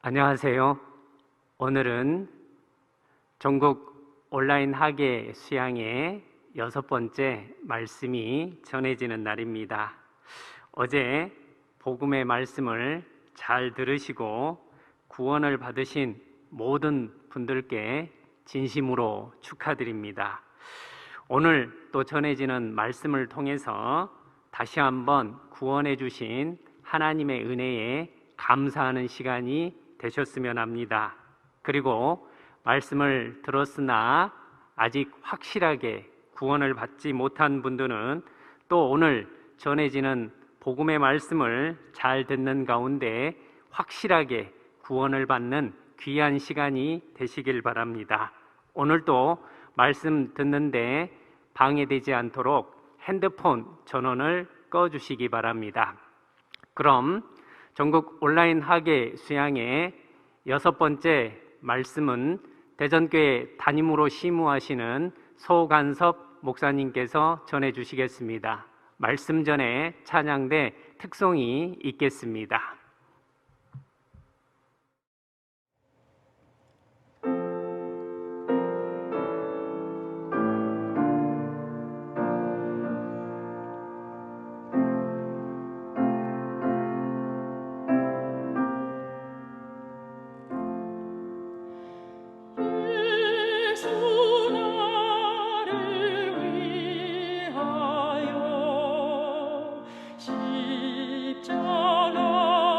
안녕하세요. 오늘은 전국 온라인 학예 수양의 6번째 말씀이 전해지는 날입니다. 어제 복음의 말씀을 잘 들으시고 구원을 받으신 모든 분들께 진심으로 축하드립니다. 오늘 또 전해지는 말씀을 통해서 다시 한번 구원해 주신 하나님의 은혜에 감사하는 시간이 되셨으면 합니다. 그리고 말씀을 들었으나 아직 확실하게 구원을 받지 못한 분들은 또 오늘 전해지는 복음의 말씀을 잘 듣는 가운데 확실하게 구원을 받는 귀한 시간이 되시길 바랍니다. 오늘도 말씀 듣는데 방해되지 않도록 핸드폰 전원을 꺼주시기 바랍니다. 그럼 전국 온라인 학예 수양의 6번째 말씀은 대전교회 담임으로 심우하시는 소간섭 목사님께서 전해주시겠습니다. 말씀 전에 찬양대 특송이 있겠습니다. 십자가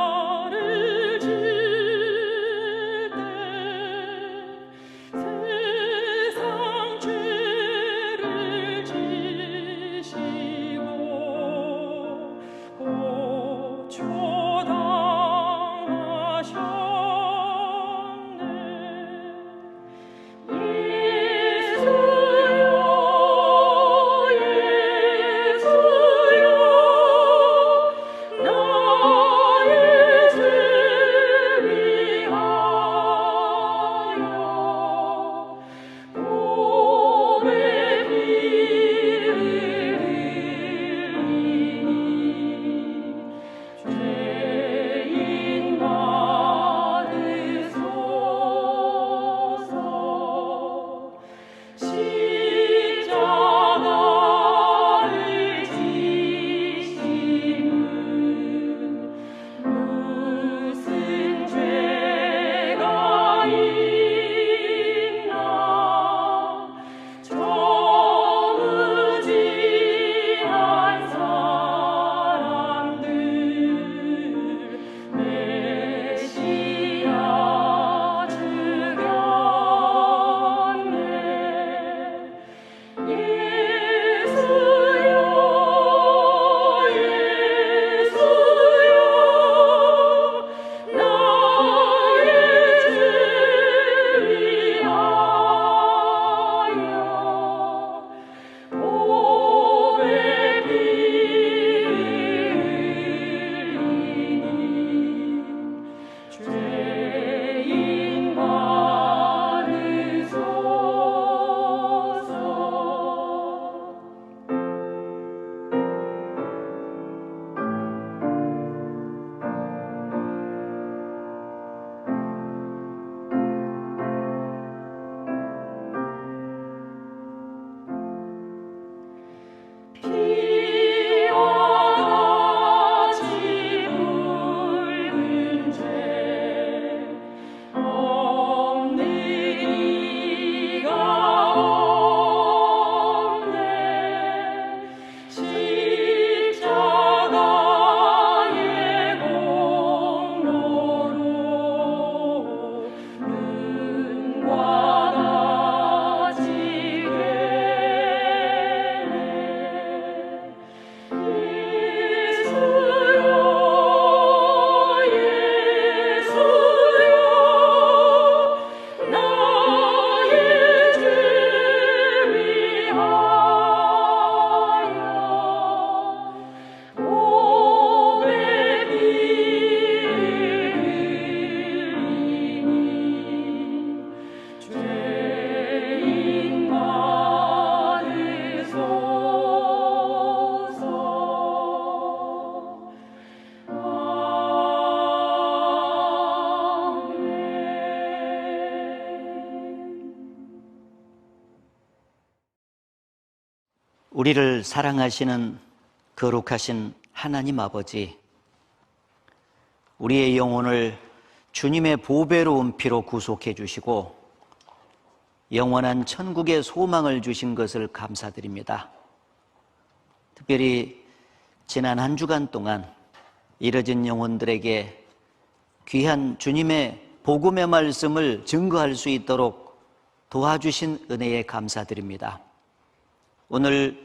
우리를 사랑하시는 거룩하신 하나님 아버지, 우리의 영혼을 주님의 보배로운 피로 구속해 주시고 영원한 천국의 소망을 주신 것을 감사드립니다. 특별히 지난 한 주간 동안 잃어진 영혼들에게 귀한 주님의 복음의 말씀을 증거할 수 있도록 도와주신 은혜에 감사드립니다. 오늘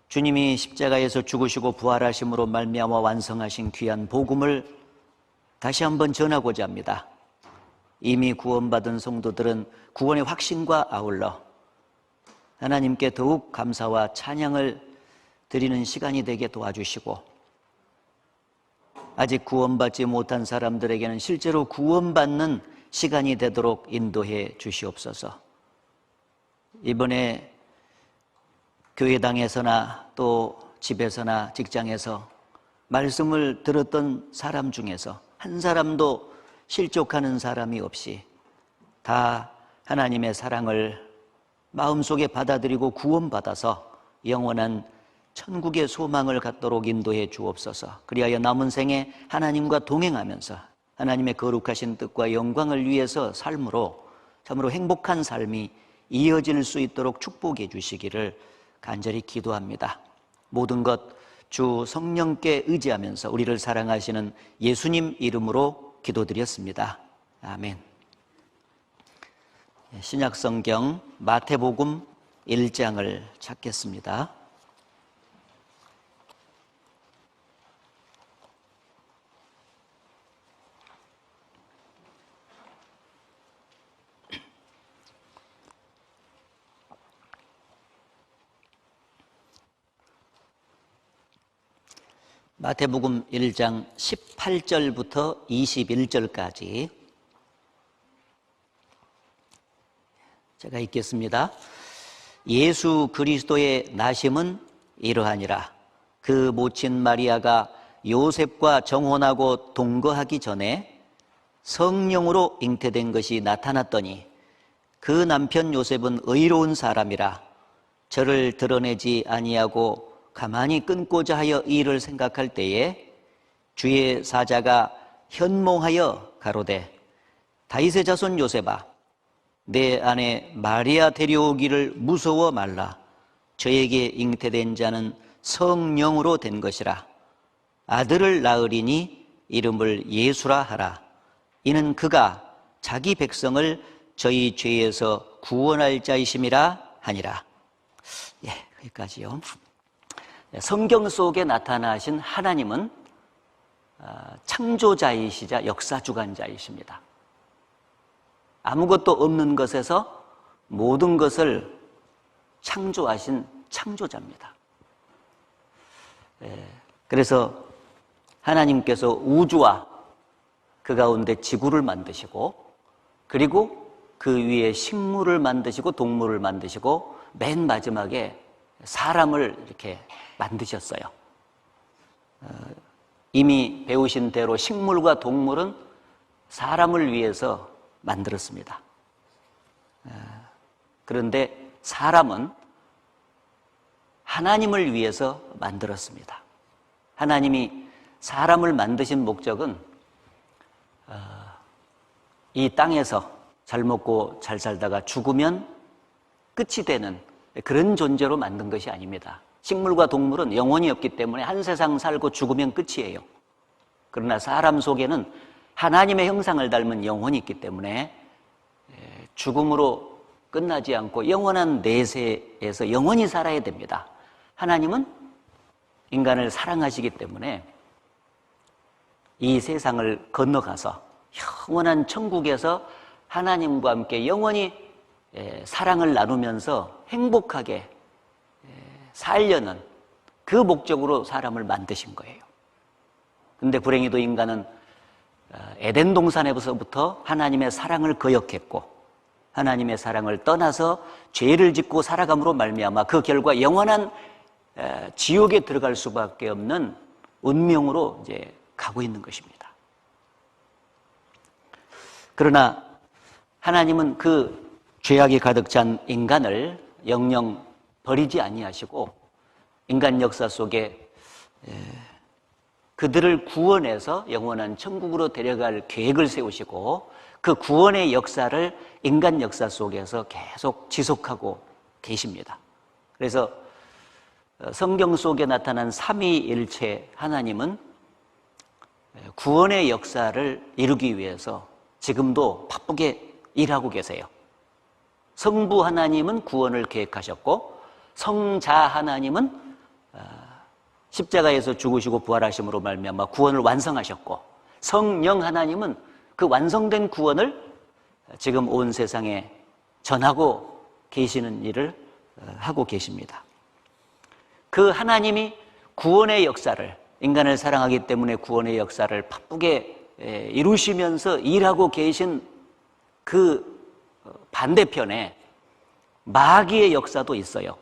주님이 십자가에서 죽으시고 부활하심으로 말미암아 완성하신 귀한 복음을 다시 한번 전하고자 합니다. 이미 구원받은 성도들은 구원의 확신과 아울러 하나님께 더욱 감사와 찬양을 드리는 시간이 되게 도와주시고, 아직 구원받지 못한 사람들에게는 실제로 구원받는 시간이 되도록 인도해 주시옵소서. 이번에 교회당에서나 또 집에서나 직장에서 말씀을 들었던 사람 중에서 한 사람도 실족하는 사람이 없이 다 하나님의 사랑을 마음속에 받아들이고 구원받아서 영원한 천국의 소망을 갖도록 인도해 주옵소서. 그리하여 남은 생에 하나님과 동행하면서 하나님의 거룩하신 뜻과 영광을 위해서 삶으로 참으로 행복한 삶이 이어질 수 있도록 축복해 주시기를 간절히 기도합니다. 모든 것 주 성령께 의지하면서 우리를 사랑하시는 예수님 이름으로 기도드렸습니다. 아멘. 신약성경 마태복음 1장을 찾겠습니다. 마태복음 1장 18절부터 21절까지 제가 읽겠습니다. 예수 그리스도의 나심은 이러하니라. 그 모친 마리아가 요셉과 정혼하고 동거하기 전에 성령으로 잉태된 것이 나타났더니 그 남편 요셉은 의로운 사람이라 저를 드러내지 아니하고 가만히 끊고자 하여 이 일을 생각할 때에 주의 사자가 현몽하여 가로되 다윗의 자손 요셉아, 내 아내 마리아 데려오기를 무서워 말라. 저에게 잉태된 자는 성령으로 된 것이라. 아들을 낳으리니 이름을 예수라 하라. 이는 그가 자기 백성을 저희 죄에서 구원할 자이심이라 하니라. 거기까지요. 성경 속에 나타나신 하나님은 창조자이시자 역사주관자이십니다. 아무것도 없는 것에서 모든 것을 창조하신 창조자입니다. 그래서 하나님께서 우주와 그 가운데 지구를 만드시고, 그리고 그 위에 식물을 만드시고 동물을 만드시고 맨 마지막에 사람을 이렇게 만드셨어요. 이미 배우신 대로 식물과 동물은 사람을 위해서 만들었습니다. 그런데 사람은 하나님을 위해서 만들었습니다. 하나님이 사람을 만드신 목적은 이 땅에서 잘 먹고 잘 살다가 죽으면 끝이 되는 그런 존재로 만든 것이 아닙니다. 식물과 동물은 영혼이 없기 때문에 한 세상 살고 죽으면 끝이에요. 그러나 사람 속에는 하나님의 형상을 닮은 영혼이 있기 때문에 죽음으로 끝나지 않고 영원한 내세에서 영원히 살아야 됩니다. 하나님은 인간을 사랑하시기 때문에 이 세상을 건너가서 영원한 천국에서 하나님과 함께 영원히 사랑을 나누면서 행복하게 살려는 그 목적으로 사람을 만드신 거예요. 그런데 불행히도 인간은 에덴 동산에서부터 하나님의 사랑을 거역했고 하나님의 사랑을 떠나서 죄를 짓고 살아감으로 말미암아 그 결과 영원한 지옥에 들어갈 수밖에 없는 운명으로 이제 가고 있는 것입니다. 그러나 하나님은 그 죄악이 가득 찬 인간을 영영 버리지 아니하시고 인간 역사 속에 그들을 구원해서 영원한 천국으로 데려갈 계획을 세우시고 그 구원의 역사를 인간 역사 속에서 계속 지속하고 계십니다. 그래서 성경 속에 나타난 삼위일체 하나님은 구원의 역사를 이루기 위해서 지금도 바쁘게 일하고 계세요. 성부 하나님은 구원을 계획하셨고 성자 하나님은 십자가에서 죽으시고 부활하심으로 말미암아 구원을 완성하셨고 성령 하나님은 그 완성된 구원을 지금 온 세상에 전하고 계시는 일을 하고 계십니다. 그 하나님이 구원의 역사를, 인간을 사랑하기 때문에 구원의 역사를 바쁘게 이루시면서 일하고 계신 그 반대편에 마귀의 역사도 있어요.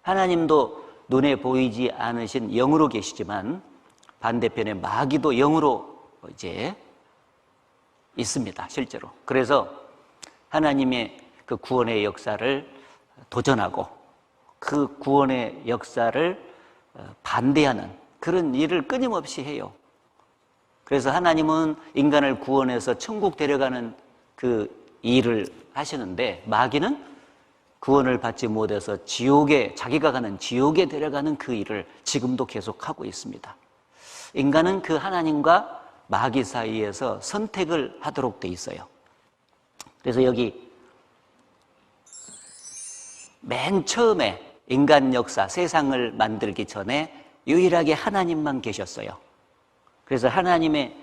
하나님도 눈에 보이지 않으신 영으로 계시지만 반대편에 마귀도 영으로 이제 있습니다, 실제로. 그래서 하나님의 그 구원의 역사를 도전하고 그 구원의 역사를 반대하는 그런 일을 끊임없이 해요. 그래서 하나님은 인간을 구원해서 천국 데려가는 그 일을 하시는데 마귀는 구원을 받지 못해서 자기가 가는 지옥에 데려가는 그 일을 지금도 계속하고 있습니다. 인간은 그 하나님과 마귀 사이에서 선택을 하도록 돼 있어요. 그래서 여기 맨 처음에 인간 역사, 세상을 만들기 전에 유일하게 하나님만 계셨어요. 그래서 하나님의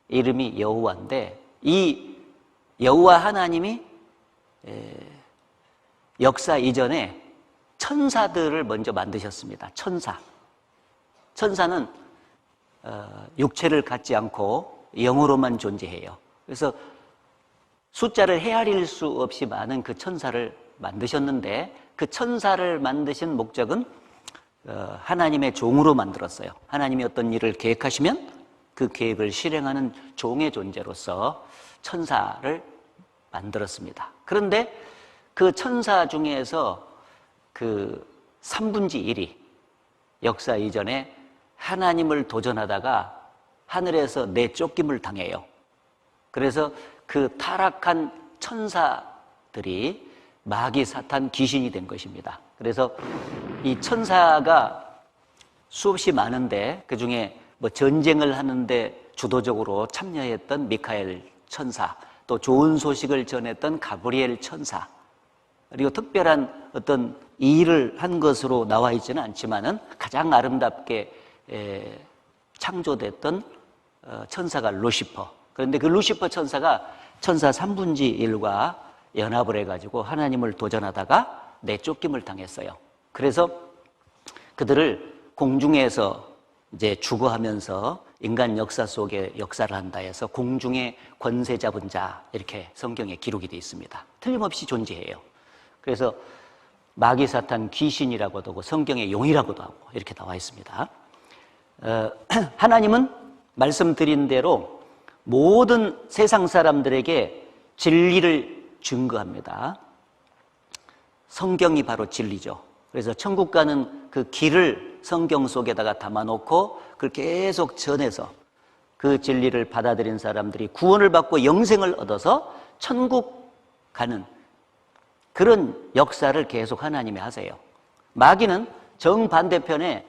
이름이 여호와인데 이 여호와 하나님이 역사 이전에 천사들을 먼저 만드셨습니다. 천사는 육체를 갖지 않고 영으로만 존재해요. 그래서 숫자를 헤아릴 수 없이 많은 그 천사를 만드셨는데 그 천사를 만드신 목적은 하나님의 종으로 만들었어요. 하나님이 어떤 일을 계획하시면 그 계획을 실행하는 종의 존재로서 천사를 만들었습니다. 그런데 그 천사 중에서 그 3분의 1이 역사 이전에 하나님을 도전하다가 하늘에서 내쫓김을 당해요. 그래서 그 타락한 천사들이 마귀, 사탄, 귀신이 된 것입니다. 그래서 이 천사가 수없이 많은데 그 중에 뭐 전쟁을 하는데 주도적으로 참여했던 미카엘 천사, 또 좋은 소식을 전했던 가브리엘 천사, 그리고 특별한 어떤 일을 한 것으로 나와 있지는 않지만은 가장 아름답게 창조됐던 천사가 루시퍼. 그런데 그 루시퍼 천사가 천사 3분의 1과 연합을 해가지고 하나님을 도전하다가 내쫓김을 당했어요. 그래서 그들을 공중에서 이제 주거하면서 인간 역사 속에 역사를 한다 해서 공중의 권세 잡은 자, 이렇게 성경에 기록이 되어 있습니다. 틀림없이 존재해요. 그래서 마귀, 사탄, 귀신이라고도 하고 성경의 용이라고도 하고 이렇게 나와 있습니다. 하나님은 말씀드린 대로 모든 세상 사람들에게 진리를 증거합니다. 성경이 바로 진리죠. 그래서 천국 가는 그 길을 성경 속에다가 담아놓고 그걸 계속 전해서 그 진리를 받아들인 사람들이 구원을 받고 영생을 얻어서 천국 가는 그런 역사를 계속 하나님이 하세요. 마귀는 정반대편에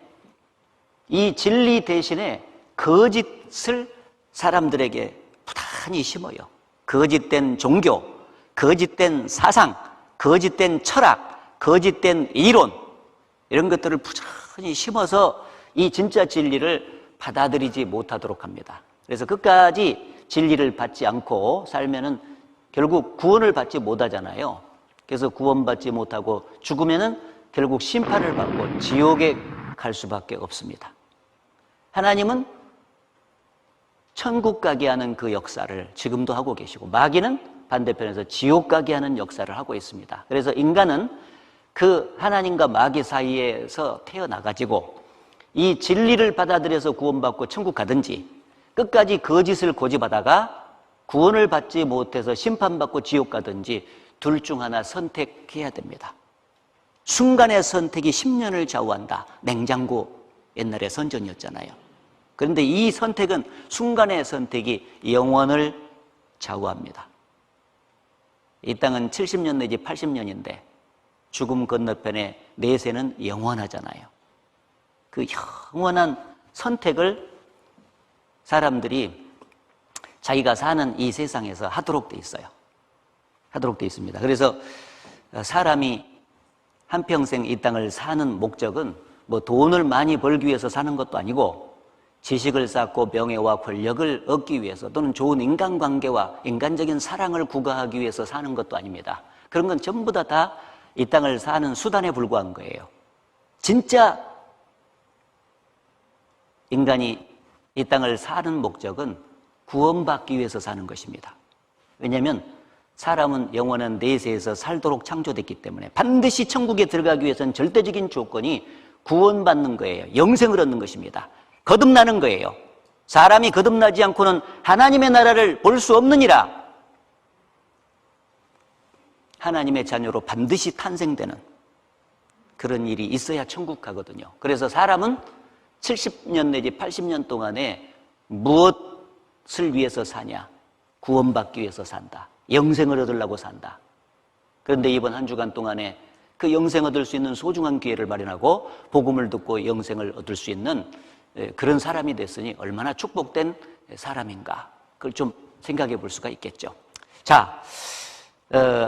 이 진리 대신에 거짓을 사람들에게 부단히 심어요. 거짓된 종교, 거짓된 사상, 거짓된 철학, 거짓된 이론, 이런 것들을 부단히 심어서 이 진짜 진리를 받아들이지 못하도록 합니다. 그래서 끝까지 진리를 받지 않고 살면은 결국 구원을 받지 못하잖아요. 그래서 구원받지 못하고 죽으면은 결국 심판을 받고 지옥에 갈 수밖에 없습니다. 하나님은 천국 가게 하는 그 역사를 지금도 하고 계시고 마귀는 반대편에서 지옥 가게 하는 역사를 하고 있습니다. 그래서 인간은 그 하나님과 마귀 사이에서 태어나가지고 이 진리를 받아들여서 구원받고 천국 가든지 끝까지 거짓을 고집하다가 구원을 받지 못해서 심판받고 지옥 가든지 둘 중 하나 선택해야 됩니다. 순간의 선택이 10년을 좌우한다. 냉장고 옛날에 선전이었잖아요. 그런데 이 선택은 순간의 선택이 영원을 좌우합니다. 이 땅은 70년 내지 80년인데 죽음 건너편의 내세는 영원하잖아요. 그 영원한 선택을 사람들이 자기가 사는 이 세상에서 하도록 돼 있어요. 하도록 돼 있습니다. 그래서 사람이 한평생 이 땅을 사는 목적은 뭐 돈을 많이 벌기 위해서 사는 것도 아니고 지식을 쌓고 명예와 권력을 얻기 위해서 또는 좋은 인간관계와 인간적인 사랑을 구가하기 위해서 사는 것도 아닙니다. 그런 건 전부 다 이 땅을 사는 수단에 불과한 거예요. 진짜 인간이 이 땅을 사는 목적은 구원받기 위해서 사는 것입니다. 왜냐하면 사람은 영원한 내세에서 살도록 창조됐기 때문에 반드시 천국에 들어가기 위해서는 절대적인 조건이 구원받는 거예요. 영생을 얻는 것입니다. 거듭나는 거예요. 사람이 거듭나지 않고는 하나님의 나라를 볼 수 없느니라. 하나님의 자녀로 반드시 탄생되는 그런 일이 있어야 천국 가거든요. 그래서 사람은 70년 내지 80년 동안에 무엇을 위해서 사냐? 구원받기 위해서 산다. 영생을 얻으려고 산다. 그런데 이번 한 주간 동안에 그 영생 얻을 수 있는 소중한 기회를 마련하고 복음을 듣고 영생을 얻을 수 있는 그런 사람이 됐으니 얼마나 축복된 사람인가. 그걸 좀 생각해 볼 수가 있겠죠. 자,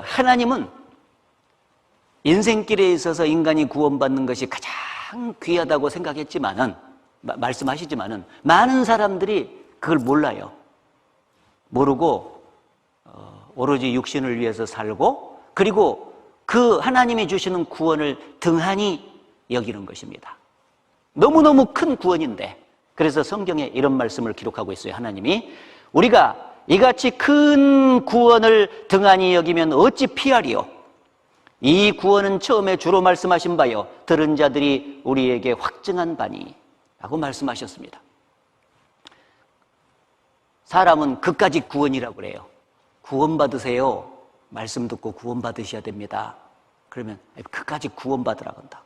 하나님은 인생길에 있어서 인간이 구원받는 것이 가장 귀하다고 생각했지만은, 말씀하시지만은 많은 사람들이 그걸 몰라요. 모르고 오로지 육신을 위해서 살고 그리고 그 하나님이 주시는 구원을 등한히 여기는 것입니다. 너무너무 큰 구원인데, 그래서 성경에 이런 말씀을 기록하고 있어요. 하나님이 우리가 이같이 큰 구원을 등한히 여기면 어찌 피하리요? 이 구원은 처음에 주로 말씀하신 바요 들은 자들이 우리에게 확증한 바니 라고 말씀하셨습니다. 사람은 그까지 구원이라고 그래요. 구원받으세요. 말씀 듣고 구원받으셔야 됩니다. 그러면 그까지 구원받으라고 한다.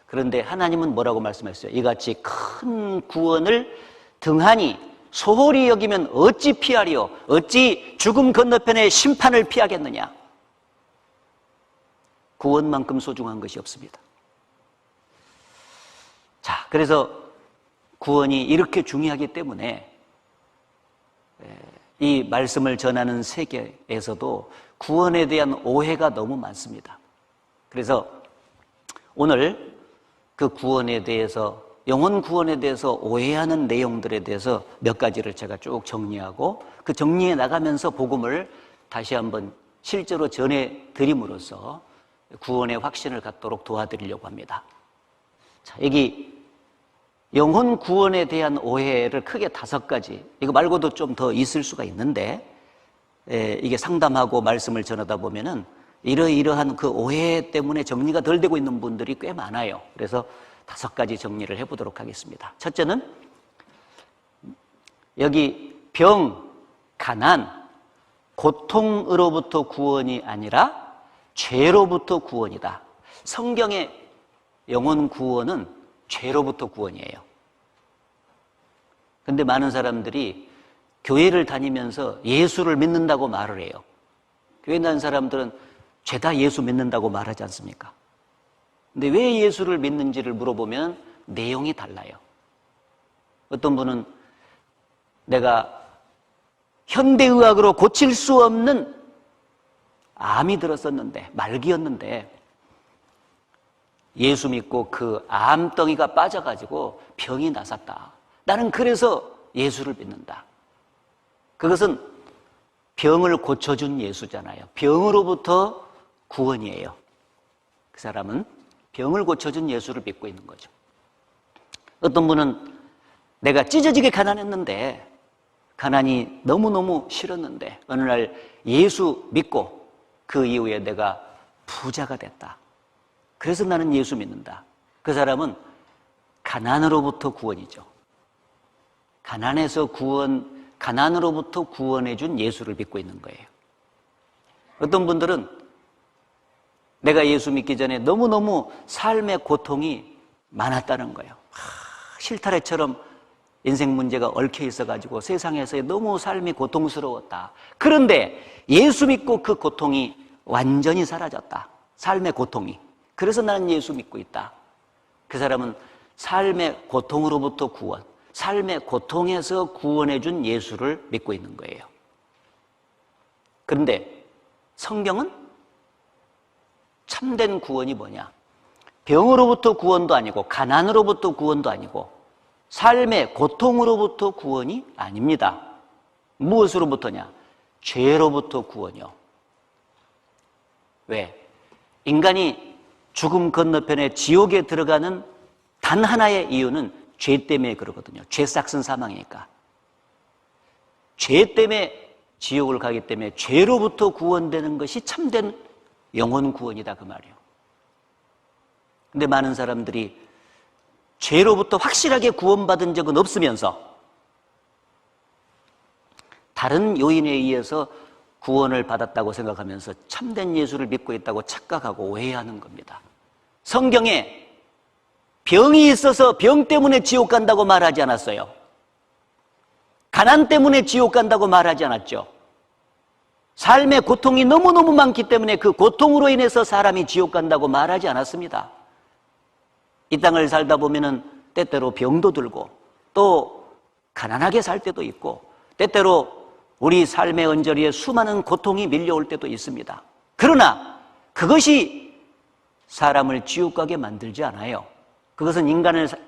그런데 하나님은 뭐라고 말씀하셨어요? 이같이 큰 구원을 등한히 소홀히 여기면 어찌 피하리요? 어찌 죽음 건너편의 심판을 피하겠느냐? 구원만큼 소중한 것이 없습니다. 자, 그래서 구원이 이렇게 중요하기 때문에 이 말씀을 전하는 세계에서도 구원에 대한 오해가 너무 많습니다. 그래서 오늘 그 구원에 대해서, 영혼 구원에 대해서 오해하는 내용들에 대해서 몇 가지를 제가 쭉 정리하고 그 정리해 나가면서 복음을 다시 한번 실제로 전해드림으로써 구원의 확신을 갖도록 도와드리려고 합니다. 자, 여기 영혼 구원에 대한 오해를 크게 5가지, 이거 말고도 좀 더 있을 수가 있는데, 이게 상담하고 말씀을 전하다 보면은 이러한 그 오해 때문에 정리가 덜 되고 있는 분들이 꽤 많아요. 그래서 5가지 정리를 해보도록 하겠습니다. 첫째는 여기 병, 가난, 고통으로부터 구원이 아니라 죄로부터 구원이다. 성경의 영혼 구원은 죄로부터 구원이에요. 근데 많은 사람들이 교회를 다니면서 예수를 믿는다고 말을 해요. 교회 다니는 사람들은 죄다 예수 믿는다고 말하지 않습니까? 근데 왜 예수를 믿는지를 물어보면 내용이 달라요. 어떤 분은 내가 현대의학으로 고칠 수 없는 암이 들었었는데, 말기였는데 예수 믿고 그 암덩이가 빠져가지고 병이 나섰다. 나는 그래서 예수를 믿는다. 그것은 병을 고쳐준 예수잖아요. 병으로부터 구원이에요. 그 사람은 병을 고쳐준 예수를 믿고 있는 거죠. 어떤 분은 내가 찢어지게 가난했는데, 가난이 너무너무 싫었는데 어느 날 예수 믿고 그 이후에 내가 부자가 됐다. 그래서 나는 예수 믿는다. 그 사람은 가난으로부터 구원이죠. 가난으로부터 구원해 준 예수를 믿고 있는 거예요. 어떤 분들은 내가 예수 믿기 전에 너무너무 삶의 고통이 많았다는 거예요. 실타래처럼 인생 문제가 얽혀 있어가지고 세상에서 너무 삶이 고통스러웠다. 그런데 예수 믿고 그 고통이 완전히 사라졌다. 삶의 고통이. 그래서 나는 예수 믿고 있다. 그 사람은 삶의 고통으로부터 구원, 삶의 고통에서 구원해 준 예수를 믿고 있는 거예요. 그런데 성경은 참된 구원이 뭐냐? 병으로부터 구원도 아니고 가난으로부터 구원도 아니고 삶의 고통으로부터 구원이 아닙니다. 무엇으로부터냐? 죄로부터 구원이요. 왜? 인간이 죽음 건너편에 지옥에 들어가는 단 하나의 이유는 죄 때문에 그러거든요. 죄 싹슨 사망이니까. 죄 때문에 지옥을 가기 때문에 죄로부터 구원되는 것이 참된 영혼 구원이다 그 말이에요. 근데 많은 사람들이 죄로부터 확실하게 구원받은 적은 없으면서 다른 요인에 의해서 구원을 받았다고 생각하면서 참된 예수를 믿고 있다고 착각하고 오해하는 겁니다. 성경에 병이 있어서 병 때문에 지옥 간다고 말하지 않았어요. 가난 때문에 지옥 간다고 말하지 않았죠. 삶의 고통이 너무너무 많기 때문에 그 고통으로 인해서 사람이 지옥 간다고 말하지 않았습니다. 이 땅을 살다 보면은 때때로 병도 들고 또 가난하게 살 때도 있고 때때로 우리 삶의 언저리에 수많은 고통이 밀려올 때도 있습니다. 그러나 그것이 사람을 지옥 가게 만들지 않아요. 그것은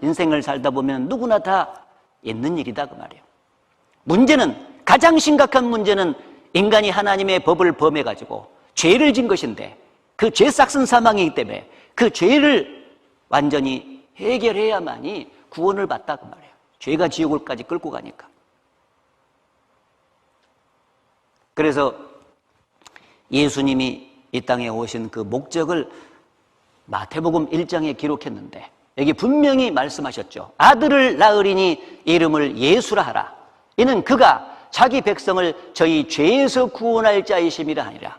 인생을 살다 보면 누구나 다 있는 일이다 그 말이에요. 문제는, 가장 심각한 문제는 인간이 하나님의 법을 범해가지고 죄를 진 것인데 그 죄 싹슨 사망이기 때문에 그 죄를 완전히 해결해야만이 구원을 받다 그 말이에요. 죄가 지옥을까지 끌고 가니까. 그래서 예수님이 이 땅에 오신 그 목적을 마태복음 1장에 기록했는데 여기 분명히 말씀하셨죠. 아들을 낳으리니 이름을 예수라 하라. 이는 그가 자기 백성을 저희 죄에서 구원할 자이심이라 하니라.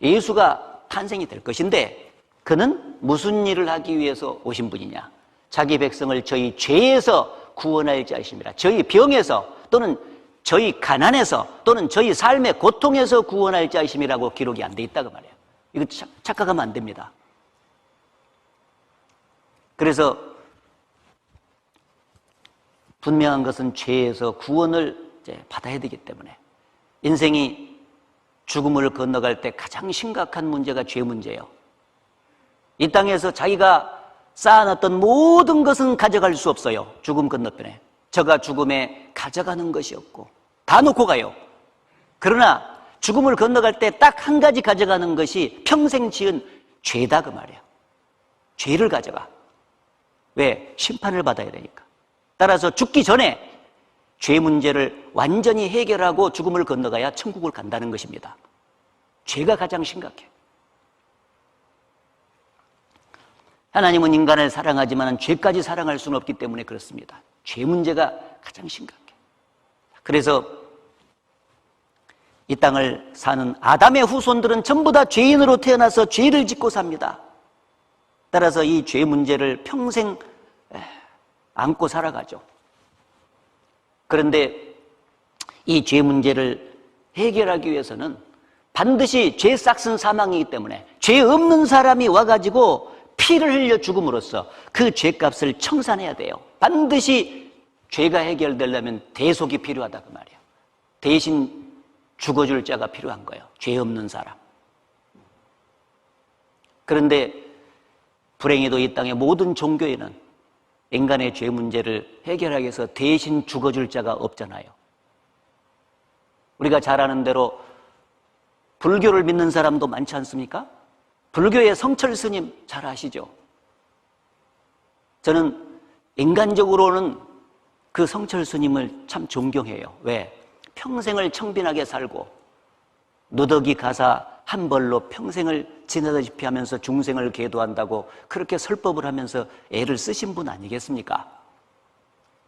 예수가 탄생이 될 것인데 그는 무슨 일을 하기 위해서 오신 분이냐? 자기 백성을 저희 죄에서 구원할 자이심이라. 저희 병에서 또는 저희 가난에서 또는 저희 삶의 고통에서 구원할 자이심이라고 기록이 안 돼 있다 그 말이에요. 이거 착각하면 안 됩니다. 그래서 분명한 것은 죄에서 구원을 받아야 되기 때문에 인생이 죽음을 건너갈 때 가장 심각한 문제가 죄 문제예요. 이 땅에서 자기가 쌓아놨던 모든 것은 가져갈 수 없어요. 죽음 건너편에. 저가 죽음에 가져가는 것이 없고 다 놓고 가요. 그러나 죽음을 건너갈 때 딱 한 가지 가져가는 것이 평생 지은 죄다 그 말이에요. 죄를 가져가. 왜? 심판을 받아야 되니까. 따라서 죽기 전에 죄 문제를 완전히 해결하고 죽음을 건너가야 천국을 간다는 것입니다. 죄가 가장 심각해. 하나님은 인간을 사랑하지만 죄까지 사랑할 수는 없기 때문에 그렇습니다. 죄 문제가 가장 심각해. 그래서 이 땅을 사는 아담의 후손들은 전부 다 죄인으로 태어나서 죄를 짓고 삽니다. 따라서 이 죄 문제를 평생 안고 살아가죠. 그런데 이 죄 문제를 해결하기 위해서는 반드시 죄 싹슨 사망이기 때문에 죄 없는 사람이 와가지고 피를 흘려 죽음으로써 그 죄값을 청산해야 돼요. 반드시 죄가 해결되려면 대속이 필요하다 그 말이에요. 대신 죽어줄 자가 필요한 거예요. 죄 없는 사람. 그런데 불행히도 이 땅의 모든 종교에는 인간의 죄 문제를 해결하기 위해서 대신 죽어줄 자가 없잖아요. 우리가 잘 아는 대로 불교를 믿는 사람도 많지 않습니까? 불교의 성철 스님 잘 아시죠? 저는 인간적으로는 그 성철 스님을 참 존경해요. 왜? 평생을 청빈하게 살고 누더기 가사 한 벌로 평생을 지내다시피 하면서 중생을 계도한다고 그렇게 설법을 하면서 애를 쓰신 분 아니겠습니까?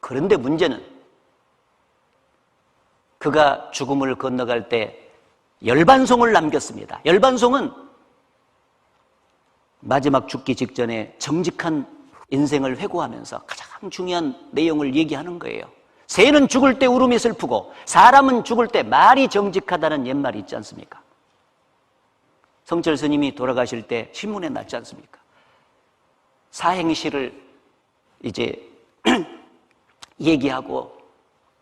그런데 문제는 그가 죽음을 건너갈 때 열반송을 남겼습니다. 열반송은 마지막 죽기 직전에 정직한 인생을 회고하면서 가장 중요한 내용을 얘기하는 거예요. 새는 죽을 때 울음이 슬프고 사람은 죽을 때 말이 정직하다는 옛말이 있지 않습니까? 성철 스님이 돌아가실 때 신문에 났지 않습니까? 사행시를 이제 얘기하고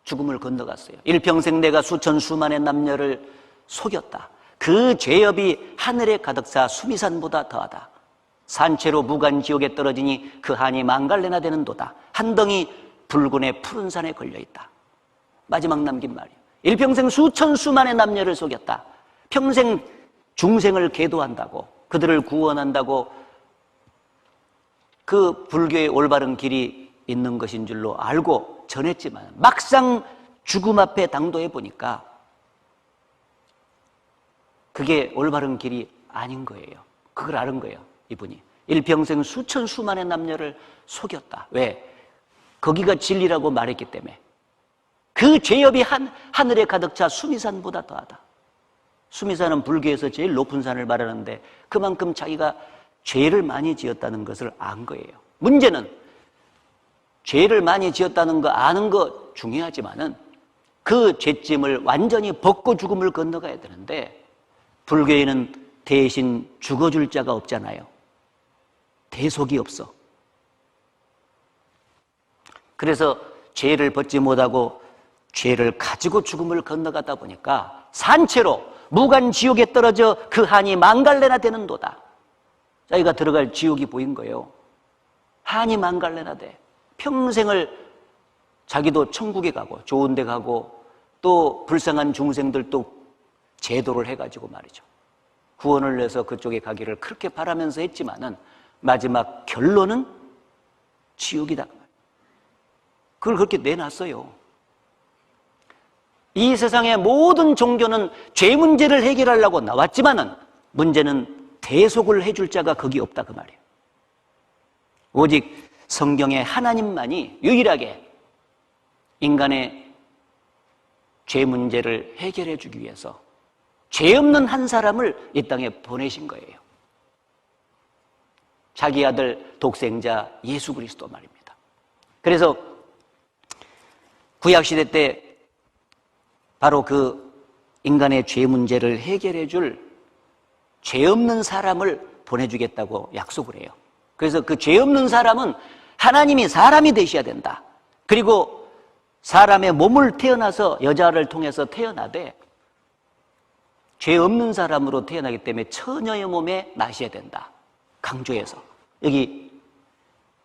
죽음을 건너갔어요. 일평생 내가 수천 수만의 남녀를 속였다. 그 죄업이 하늘에 가득 차 수미산보다 더하다. 산채로 무간지옥에 떨어지니 그 한이 망갈래나 되는도다. 한 덩이 붉은의 푸른 산에 걸려있다. 마지막 남긴 말이에요. 일평생 수천 수만의 남녀를 속였다. 평생 중생을 계도한다고, 그들을 구원한다고 그 불교의 올바른 길이 있는 것인 줄로 알고 전했지만 막상 죽음 앞에 당도해 보니까 그게 올바른 길이 아닌 거예요. 그걸 아는 거예요, 이분이. 일평생 수천 수만의 남녀를 속였다. 왜? 거기가 진리라고 말했기 때문에. 그 죄업이 하늘에 가득 차 수미산보다 더하다. 수미산은 불교에서 제일 높은 산을 말하는데 그만큼 자기가 죄를 많이 지었다는 것을 안 거예요. 문제는 죄를 많이 지었다는 거 아는 거 중요하지만은 그 죄짐을 완전히 벗고 죽음을 건너가야 되는데 불교에는 대신 죽어줄 자가 없잖아요. 대속이 없어. 그래서 죄를 벗지 못하고 죄를 가지고 죽음을 건너가다 보니까 산채로 무간지옥에 떨어져 그 한이 망갈래나 되는도다. 자기가 들어갈 지옥이 보인 거예요. 한이 망갈래나 돼. 평생을 자기도 천국에 가고 좋은 데 가고 또 불쌍한 중생들도 제도를 해가지고 말이죠. 구원을 내서 그쪽에 가기를 그렇게 바라면서 했지만은 마지막 결론은 지옥이다. 그걸 그렇게 내놨어요. 이 세상의 모든 종교는 죄 문제를 해결하려고 나왔지만은 문제는 대속을 해줄 자가 거기 없다 그 말이에요. 오직 성경의 하나님만이 유일하게 인간의 죄 문제를 해결해 주기 위해서 죄 없는 한 사람을 이 땅에 보내신 거예요. 자기 아들 독생자 예수 그리스도 말입니다. 그래서 구약시대 때 바로 그 인간의 죄 문제를 해결해 줄 죄 없는 사람을 보내주겠다고 약속을 해요. 그래서 그 죄 없는 사람은 하나님이 사람이 되셔야 된다. 그리고 사람의 몸을 태어나서 여자를 통해서 태어나되 죄 없는 사람으로 태어나기 때문에 처녀의 몸에 나셔야 된다. 강조해서. 여기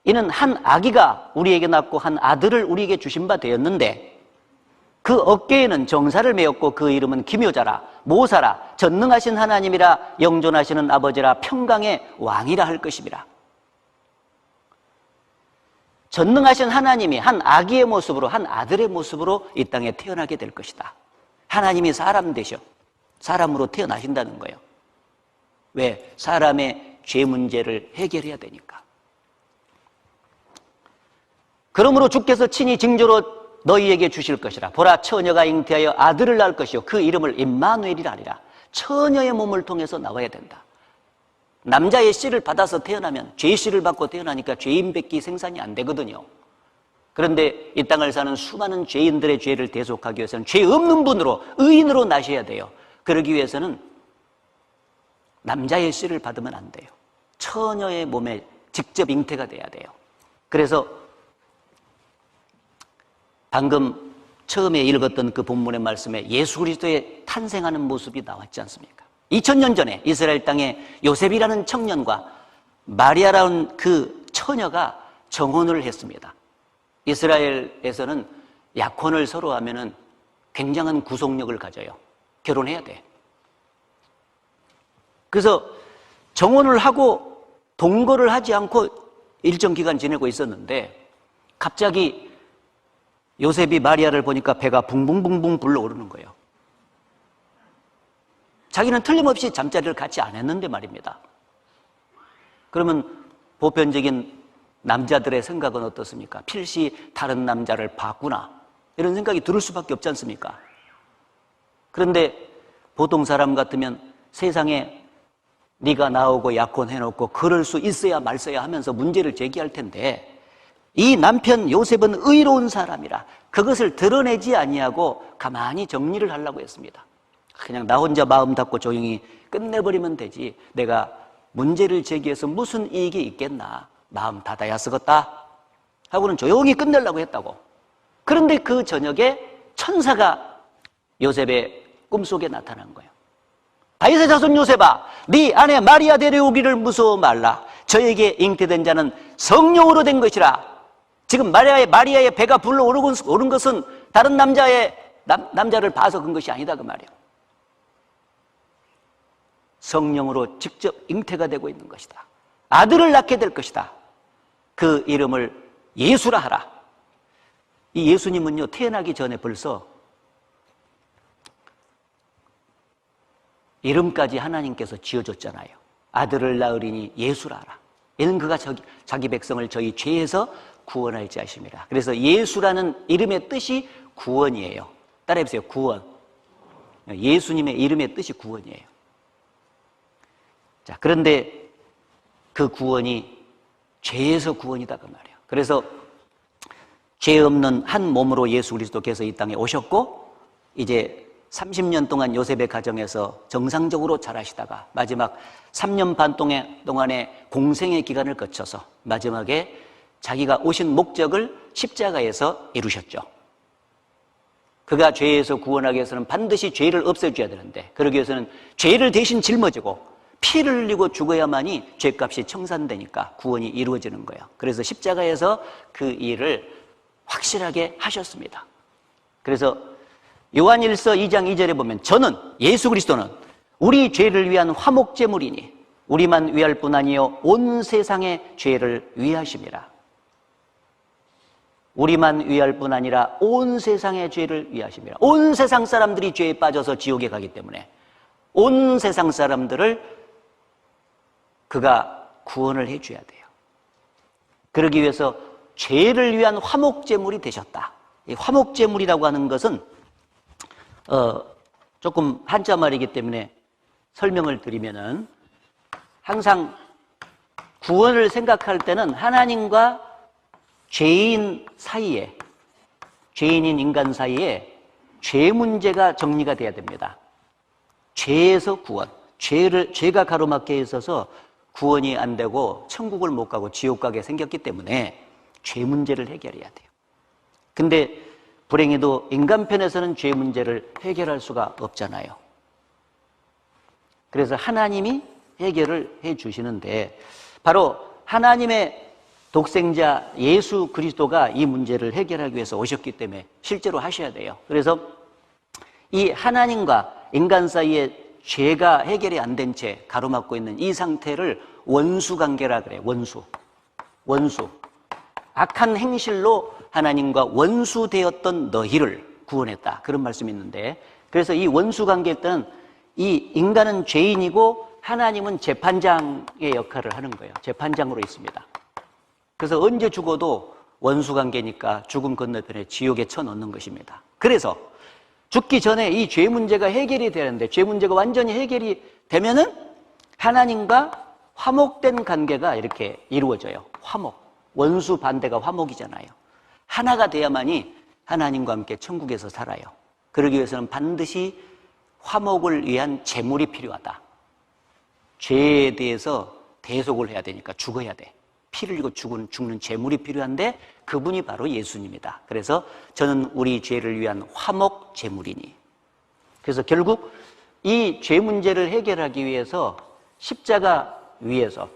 이는 한 아기가 우리에게 낳고 한 아들을 우리에게 주신 바 되었는데 그 어깨에는 정사를 메었고 그 이름은 기묘자라 모사라 전능하신 하나님이라 영존하시는 아버지라 평강의 왕이라 할 것임이라. 전능하신 하나님이 한 아기의 모습으로 한 아들의 모습으로 이 땅에 태어나게 될 것이다. 하나님이 사람 되셔 사람으로 태어나신다는 거예요. 왜? 사람의 죄 문제를 해결해야 되니까. 그러므로 주께서 친히 징조로 너희에게 주실 것이라. 보라 처녀가 잉태하여 아들을 낳을 것이요 그 이름을 임마누엘이라 하리라. 처녀의 몸을 통해서 나와야 된다. 남자의 씨를 받아서 태어나면 죄의 씨를 받고 태어나니까 죄인밖에 생산이 안 되거든요. 그런데 이 땅을 사는 수많은 죄인들의 죄를 대속하기 위해서는 죄 없는 분으로 의인으로 나셔야 돼요. 그러기 위해서는 남자의 씨를 받으면 안 돼요. 처녀의 몸에 직접 잉태가 돼야 돼요. 그래서 방금 처음에 읽었던 그 본문의 말씀에 예수 그리스도의 탄생하는 모습이 나왔지 않습니까? 2000년 전에 이스라엘 땅에 요셉이라는 청년과 마리아라는 그 처녀가 정혼을 했습니다. 이스라엘에서는 약혼을 서로 하면은 굉장한 구속력을 가져요. 결혼해야 돼. 그래서 정혼을 하고 동거를 하지 않고 일정 기간 지내고 있었는데 갑자기 요셉이 마리아를 보니까 배가 붕붕붕붕 불러오르는 거예요. 자기는 틀림없이 잠자리를 같이 안 했는데 말입니다. 그러면 보편적인 남자들의 생각은 어떻습니까? 필시 다른 남자를 봤구나 이런 생각이 들을 수밖에 없지 않습니까? 그런데 보통 사람 같으면 세상에 네가 나오고 약혼해놓고 그럴 수 있어야 말써야 하면서 문제를 제기할 텐데, 이 남편 요셉은 의로운 사람이라 그것을 드러내지 아니하고 가만히 정리를 하려고 했습니다. 그냥 나 혼자 마음 닫고 조용히 끝내버리면 되지, 내가 문제를 제기해서 무슨 이익이 있겠나, 마음 닫아야 쓰겄다 하고는 조용히 끝내려고 했다고. 그런데 그 저녁에 천사가 요셉의 꿈속에 나타난 거예요. 다윗의 자손 요셉아, 네 아내 마리아 데려오기를 무서워 말라. 저에게 잉태된 자는 성령으로 된 것이라. 지금 마리아의 배가 불러오른 것은 다른 남자를 봐서 그런 것이 아니다 그 말이에요. 성령으로 직접 잉태가 되고 있는 것이다. 아들을 낳게 될 것이다. 그 이름을 예수라 하라. 이 예수님은요, 태어나기 전에 벌써 이름까지 하나님께서 지어줬잖아요. 아들을 낳으리니 예수라 하라. 이는 그가 자기 백성을 저희 죄에서 구원할지 하심이라. 그래서 예수라는 이름의 뜻이 구원이에요. 따라해보세요. 구원. 예수님의 이름의 뜻이 구원이에요. 자, 그런데 그 구원이 죄에서 구원이다 그 말이에요. 그래서 죄 없는 한 몸으로 예수 그리스도께서 이 땅에 오셨고, 이제 30년 동안 요셉의 가정에서 정상적으로 자라시다가 마지막 3년 반 동안의 공생의 기간을 거쳐서 마지막에 자기가 오신 목적을 십자가에서 이루셨죠. 그가 죄에서 구원하기 위해서는 반드시 죄를 없애줘야 되는데, 그러기 위해서는 죄를 대신 짊어지고 피를 흘리고 죽어야만이 죄값이 청산되니까 구원이 이루어지는 거예요. 그래서 십자가에서 그 일을 확실하게 하셨습니다. 그래서 요한일서 2장 2절에 보면, 저는 예수 그리스도는 우리 죄를 위한 화목제물이니 우리만 위할 뿐 아니요 온 세상의 죄를 위하심이라. 우리만 위할 뿐 아니라 온 세상의 죄를 위하심이라. 온 세상 사람들이 죄에 빠져서 지옥에 가기 때문에 온 세상 사람들을 그가 구원을 해줘야 돼요. 그러기 위해서 죄를 위한 화목제물이 되셨다. 이 화목제물이라고 하는 것은 조금 한자말이기 때문에 설명을 드리면은, 항상 구원을 생각할 때는 하나님과 죄인인 인간 사이에 죄 문제가 정리가 돼야 됩니다. 죄에서 구원, 죄가 가로막혀 있어서 구원이 안 되고 천국을 못 가고 지옥 가게 생겼기 때문에 죄 문제를 해결해야 돼요. 근데 불행히도 인간편에서는 죄 문제를 해결할 수가 없잖아요. 그래서 하나님이 해결을 해 주시는데, 바로 하나님의 독생자 예수 그리스도가 이 문제를 해결하기 위해서 오셨기 때문에 실제로 하셔야 돼요. 그래서 이 하나님과 인간 사이에 죄가 해결이 안 된 채 가로막고 있는 이 상태를 원수관계라 그래요. 원수. 악한 행실로 하나님과 원수되었던 너희를 구원했다, 그런 말씀이 있는데, 그래서 이 원수관계일 때는 이 인간은 죄인이고 하나님은 재판장의 역할을 하는 거예요. 재판장으로 있습니다. 그래서 언제 죽어도 원수관계니까 죽음 건너편에 지옥에 쳐넣는 것입니다. 그래서 죽기 전에 이 죄 문제가 해결이 되는데, 죄 문제가 완전히 해결이 되면은 하나님과 화목된 관계가 이렇게 이루어져요. 화목. 원수 반대가 화목이잖아요. 하나가 돼야만이 하나님과 함께 천국에서 살아요. 그러기 위해서는 반드시 화목을 위한 제물이 필요하다. 죄에 대해서 대속을 해야 되니까 죽어야 돼. 피를 흘리고 죽는 제물이 필요한데 그분이 바로 예수님이다. 그래서 저는 우리 죄를 위한 화목 제물이니. 그래서 결국 이 죄 문제를 해결하기 위해서 십자가 위에서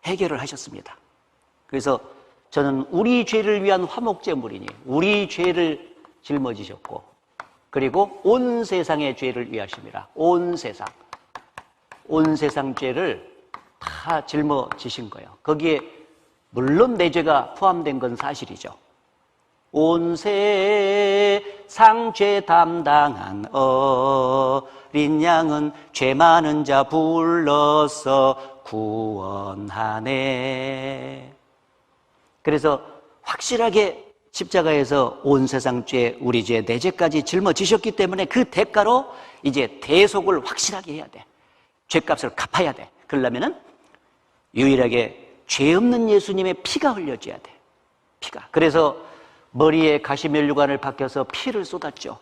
해결을 하셨습니다. 그래서 저는 우리 죄를 위한 화목 제물이니, 우리 죄를 짊어지셨고, 그리고 온 세상의 죄를 위하심이라. 온 세상 죄를 다 짊어지신 거예요. 거기에 물론 내 죄가 포함된 건 사실이죠. 온 세상 죄 담당한 어린 양은 죄 많은 자 불러서 구원하네. 그래서 확실하게 십자가에서 온 세상 죄, 우리 죄, 내 죄까지 짊어지셨기 때문에 그 대가로 이제 대속을 확실하게 해야 돼. 죄값을 갚아야 돼. 그러려면은 유일하게 죄 없는 예수님의 피가 흘려져야 돼. 피가. 그래서 머리에 가시면류관을 박혀서 피를 쏟았죠.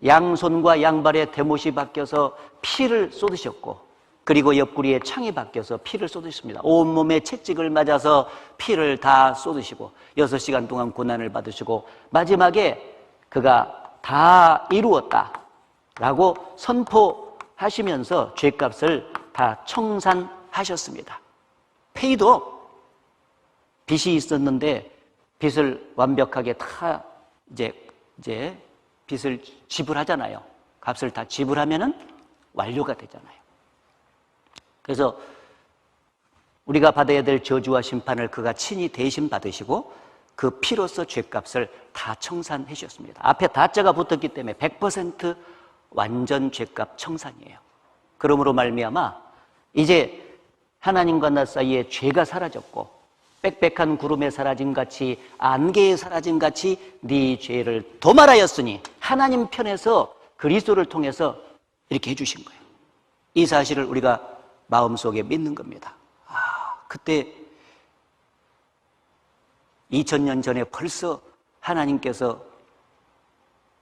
양손과 양발에 대못이 박혀서 피를 쏟으셨고, 그리고 옆구리에 창이 박혀서 피를 쏟으십니다. 온몸에 채찍을 맞아서 피를 다 쏟으시고 6시간 동안 고난을 받으시고 마지막에 그가 다 이루었다라고 선포하시면서 죄값을 다 청산하셨습니다. 페이도 빚이 있었는데 빚을 완벽하게 다 이제 빚을 지불하잖아요. 값을 다 지불하면은 완료가 되잖아요. 그래서 우리가 받아야 될 저주와 심판을 그가 친히 대신 받으시고 그 피로써 죄값을 다 청산해 주셨습니다. 앞에 다자가 붙었기 때문에 100% 완전 죄값 청산이에요. 그러므로 말미암아 이제 하나님과 나 사이에 죄가 사라졌고 빽빽한 구름에 사라진 같이 안개에 사라진 같이 네 죄를 도말하였으니 하나님 편에서 그리스도를 통해서 이렇게 해주신 거예요. 이 사실을 우리가 마음속에 믿는 겁니다. 그때 2000년 전에 벌써 하나님께서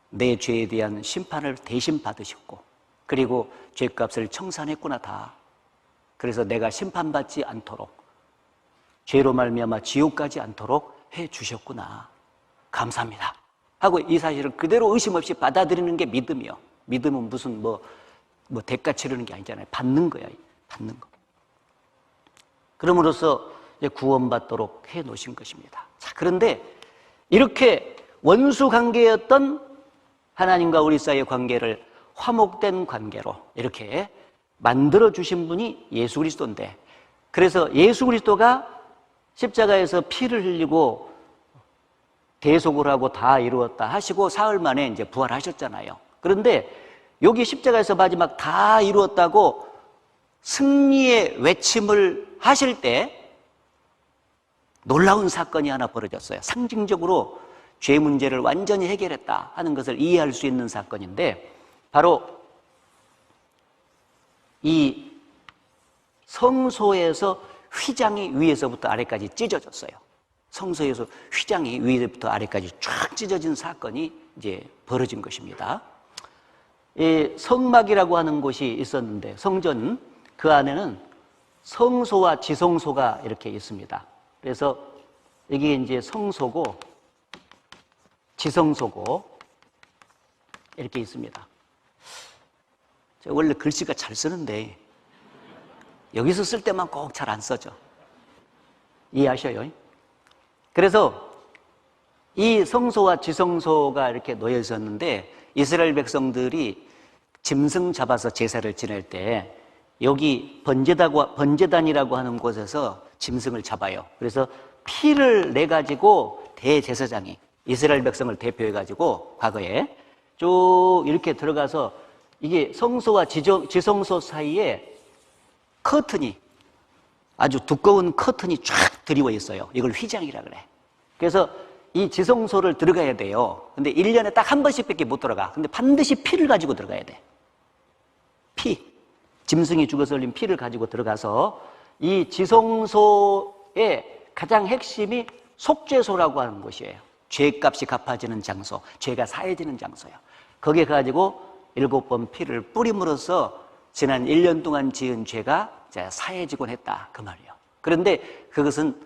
내 죄에 대한 심판을 대신 받으셨고 그리고 죄값을 청산했구나 다. 그래서 내가 심판받지 않도록 죄로 말미암아 지옥 가지 않도록 해주셨구나. 감사합니다. 하고 이 사실을 그대로 의심 없이 받아들이는 게 믿음이요. 믿음은 무슨 뭐 대가 치르는 게 아니잖아요. 받는 거야. 받는 거. 그럼으로써 이제 구원받도록 해 놓으신 것입니다. 자, 그런데 이렇게 원수 관계였던 하나님과 우리 사이의 관계를 화목된 관계로 이렇게 만들어 주신 분이 예수 그리스도인데, 그래서 예수 그리스도가 십자가에서 피를 흘리고 대속을 하고 다 이루었다 하시고 사흘 만에 이제 부활하셨잖아요. 그런데 여기 십자가에서 마지막 다 이루었다고 승리의 외침을 하실 때 놀라운 사건이 하나 벌어졌어요. 상징적으로 죄 문제를 완전히 해결했다 하는 것을 이해할 수 있는 사건인데, 바로 이 성소에서 휘장이 위에서부터 아래까지 찢어졌어요. 성소에서 휘장이 위에부터 아래까지 쫙 찢어진 사건이 이제 벌어진 것입니다. 이 성막이라고 하는 곳이 있었는데, 성전 그 안에는 성소와 지성소가 이렇게 있습니다. 그래서 이게 이제 성소고 지성소고 이렇게 있습니다. 제가 원래 글씨가 잘 쓰는데 여기서 쓸 때만 꼭 잘 안 써져. 이해하셔요? 그래서 이 성소와 지성소가 이렇게 놓여 있었는데 이스라엘 백성들이 짐승 잡아서 제사를 지낼 때 여기 번제단이라고 하는 곳에서 짐승을 잡아요. 그래서 피를 내가지고 대제사장이 이스라엘 백성을 대표해가지고 과거에 쭉 이렇게 들어가서 이게 성소와 지성소 사이에 커튼이 아주 두꺼운 커튼이 쫙 드리워 있어요. 이걸 휘장이라 그래. 그래서 이 지성소를 들어가야 돼요. 근데 1년에 딱 한 번씩밖에 못 들어가. 근데 반드시 피를 가지고 들어가야 돼. 피. 짐승이 죽어서 흘린 피를 가지고 들어가서 이 지성소의 가장 핵심이 속죄소라고 하는 곳이에요. 죄값이 갚아지는 장소, 죄가 사해지는 장소예요. 거기에 가지고 7번 피를 뿌림으로써 지난 1년 동안 지은 죄가 사해지곤 했다 그 말이에요. 그런데 그것은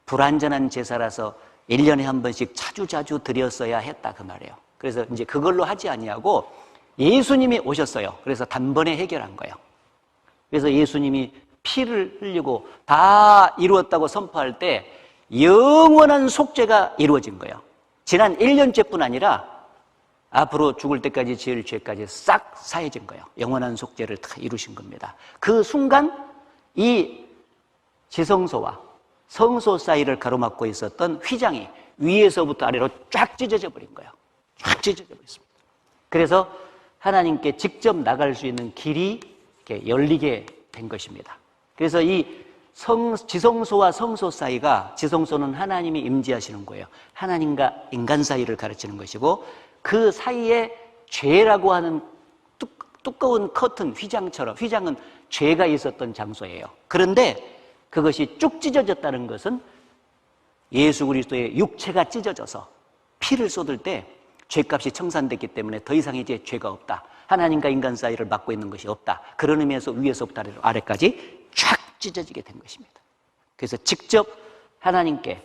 불완전한 제사라서 1년에 한 번씩 자주자주 드렸어야 했다 그 말이에요. 그래서 이제 그걸로 하지 아니하고 예수님이 오셨어요. 그래서 단번에 해결한 거예요. 그래서 예수님이 피를 흘리고 다 이루었다고 선포할 때 영원한 속죄가 이루어진 거예요. 지난 1년째뿐 아니라 앞으로 죽을 때까지 지을 죄까지 싹 사해진 거예요. 영원한 속죄를 다 이루신 겁니다. 그 순간 이 지성소와 성소 사이를 가로막고 있었던 휘장이 위에서부터 아래로 쫙 찢어져 버린 거예요. 쫙 찢어져 버렸습니다. 그래서 하나님께 직접 나갈 수 있는 길이 이렇게 열리게 된 것입니다. 그래서 이 지성소와 성소 사이가, 지성소는 하나님이 임재하시는 거예요. 하나님과 인간 사이를 가르치는 것이고, 그 사이에 죄라고 하는 두꺼운 커튼, 휘장처럼, 휘장은 죄가 있었던 장소예요. 그런데 그것이 쭉 찢어졌다는 것은 예수 그리스도의 육체가 찢어져서 피를 쏟을 때 죄값이 청산됐기 때문에 더 이상 이제 죄가 없다. 하나님과 인간 사이를 막고 있는 것이 없다. 그런 의미에서 위에서부터 아래까지 쫙 찢어지게 된 것입니다. 그래서 직접 하나님께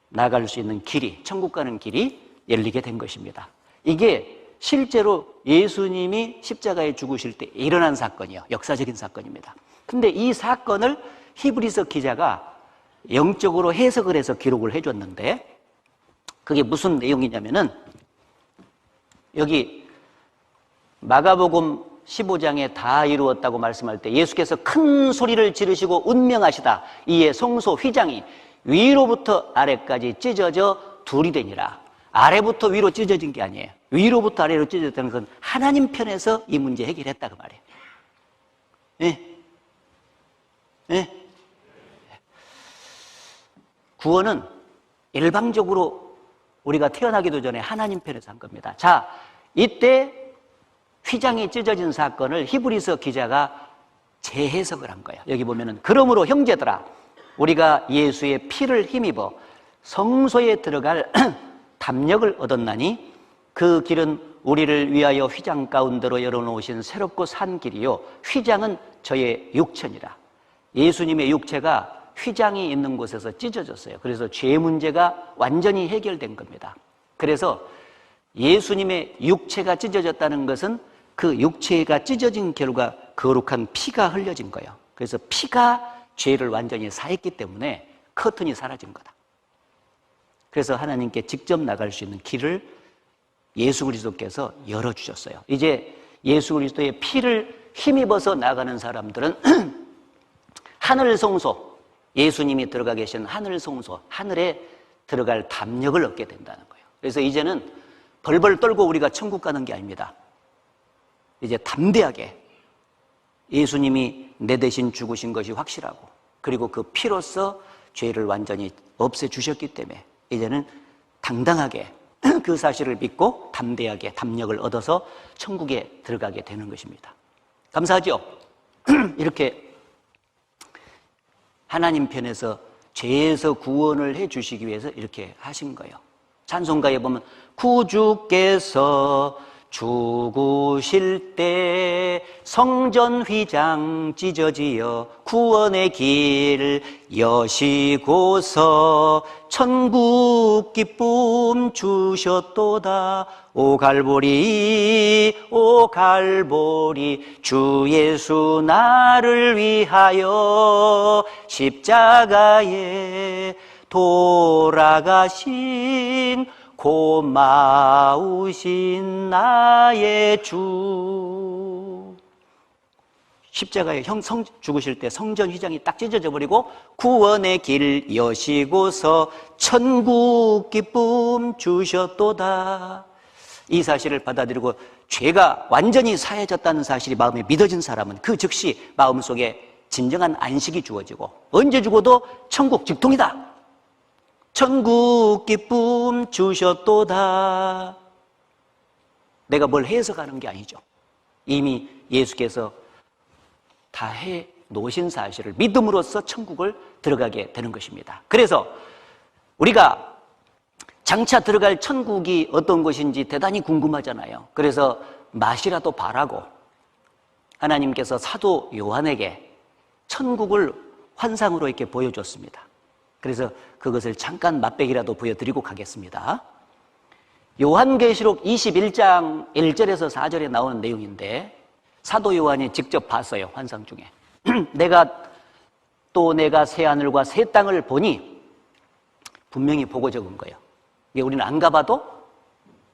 나갈 수 있는 길이, 천국 가는 길이 열리게 된 것입니다. 이게 실제로 예수님이 십자가에 죽으실 때 일어난 사건이에요. 역사적인 사건입니다. 근데 이 사건을 히브리서 기자가 영적으로 해석을 해서 기록을 해줬는데, 그게 무슨 내용이냐면은, 여기 마가복음 15장에 다 이루었다고 말씀할 때 예수께서 큰 소리를 지르시고 운명하시다. 이에 성소 휘장이 위로부터 아래까지 찢어져 둘이 되니라. 아래부터 위로 찢어진 게 아니에요. 위로부터 아래로 찢어졌다는 건 하나님 편에서 이 문제 해결했다 그 말이에요. 예? 예? 구원은 일방적으로 우리가 태어나기도 전에 하나님 편에서 한 겁니다. 자, 이때 휘장이 찢어진 사건을 히브리서 기자가 재해석을 한 거예요. 여기 보면은, 그러므로 형제들아, 우리가 예수의 피를 힘입어 성소에 들어갈 담력을 얻었나니 그 길은 우리를 위하여 휘장 가운데로 열어놓으신 새롭고 산 길이요, 휘장은 저의 육체니라. 예수님의 육체가 휘장이 있는 곳에서 찢어졌어요. 그래서 죄 문제가 완전히 해결된 겁니다. 그래서 예수님의 육체가 찢어졌다는 것은 그 육체가 찢어진 결과 거룩한 피가 흘려진 거예요. 그래서 피가 죄를 완전히 사했기 때문에 커튼이 사라진 거다. 그래서 하나님께 직접 나갈 수 있는 길을 예수 그리스도께서 열어주셨어요. 이제 예수 그리스도의 피를 힘입어서 나가는 사람들은 하늘 성소, 예수님이 들어가 계신 하늘 성소, 하늘에 들어갈 담력을 얻게 된다는 거예요. 그래서 이제는 벌벌 떨고 우리가 천국 가는 게 아닙니다. 이제 담대하게 예수님이 내 대신 죽으신 것이 확실하고, 그리고 그 피로써 죄를 완전히 없애주셨기 때문에 이제는 당당하게 그 사실을 믿고 담대하게 담력을 얻어서 천국에 들어가게 되는 것입니다. 감사하죠? 이렇게 하나님 편에서 죄에서 구원을 해 주시기 위해서 이렇게 하신 거예요. 찬송가에 보면 구주께서 죽으실 때 성전 휘장 찢어지어 구원의 길 여시고서 천국 기쁨 주셨도다. 오 갈보리 오 갈보리 주 예수 나를 위하여 십자가에 돌아가신 고마우신 나의 주. 십자가에 죽으실 때 성전 휘장이 딱 찢어져 버리고 구원의 길 여시고서 천국 기쁨 주셨도다. 이 사실을 받아들이고 죄가 완전히 사해졌다는 사실이 마음에 믿어진 사람은 그 즉시 마음속에 진정한 안식이 주어지고, 언제 죽어도 천국 직통이다. 천국 기쁨 주셨도다. 내가 뭘 해석하는 게 아니죠. 이미 예수께서 다 해 놓으신 사실을 믿음으로써 천국을 들어가게 되는 것입니다. 그래서 우리가 장차 들어갈 천국이 어떤 것인지 대단히 궁금하잖아요. 그래서 맛이라도 바라고 하나님께서 사도 요한에게 천국을 환상으로 이렇게 보여줬습니다. 그래서 그것을 잠깐 맛배기라도 보여드리고 가겠습니다. 요한계시록 21장 1절에서 4절에 나오는 내용인데, 사도 요한이 직접 봤어요. 환상 중에. 내가 새하늘과 새 땅을 보니, 분명히 보고 적은 거예요. 이게 우리는 안 가봐도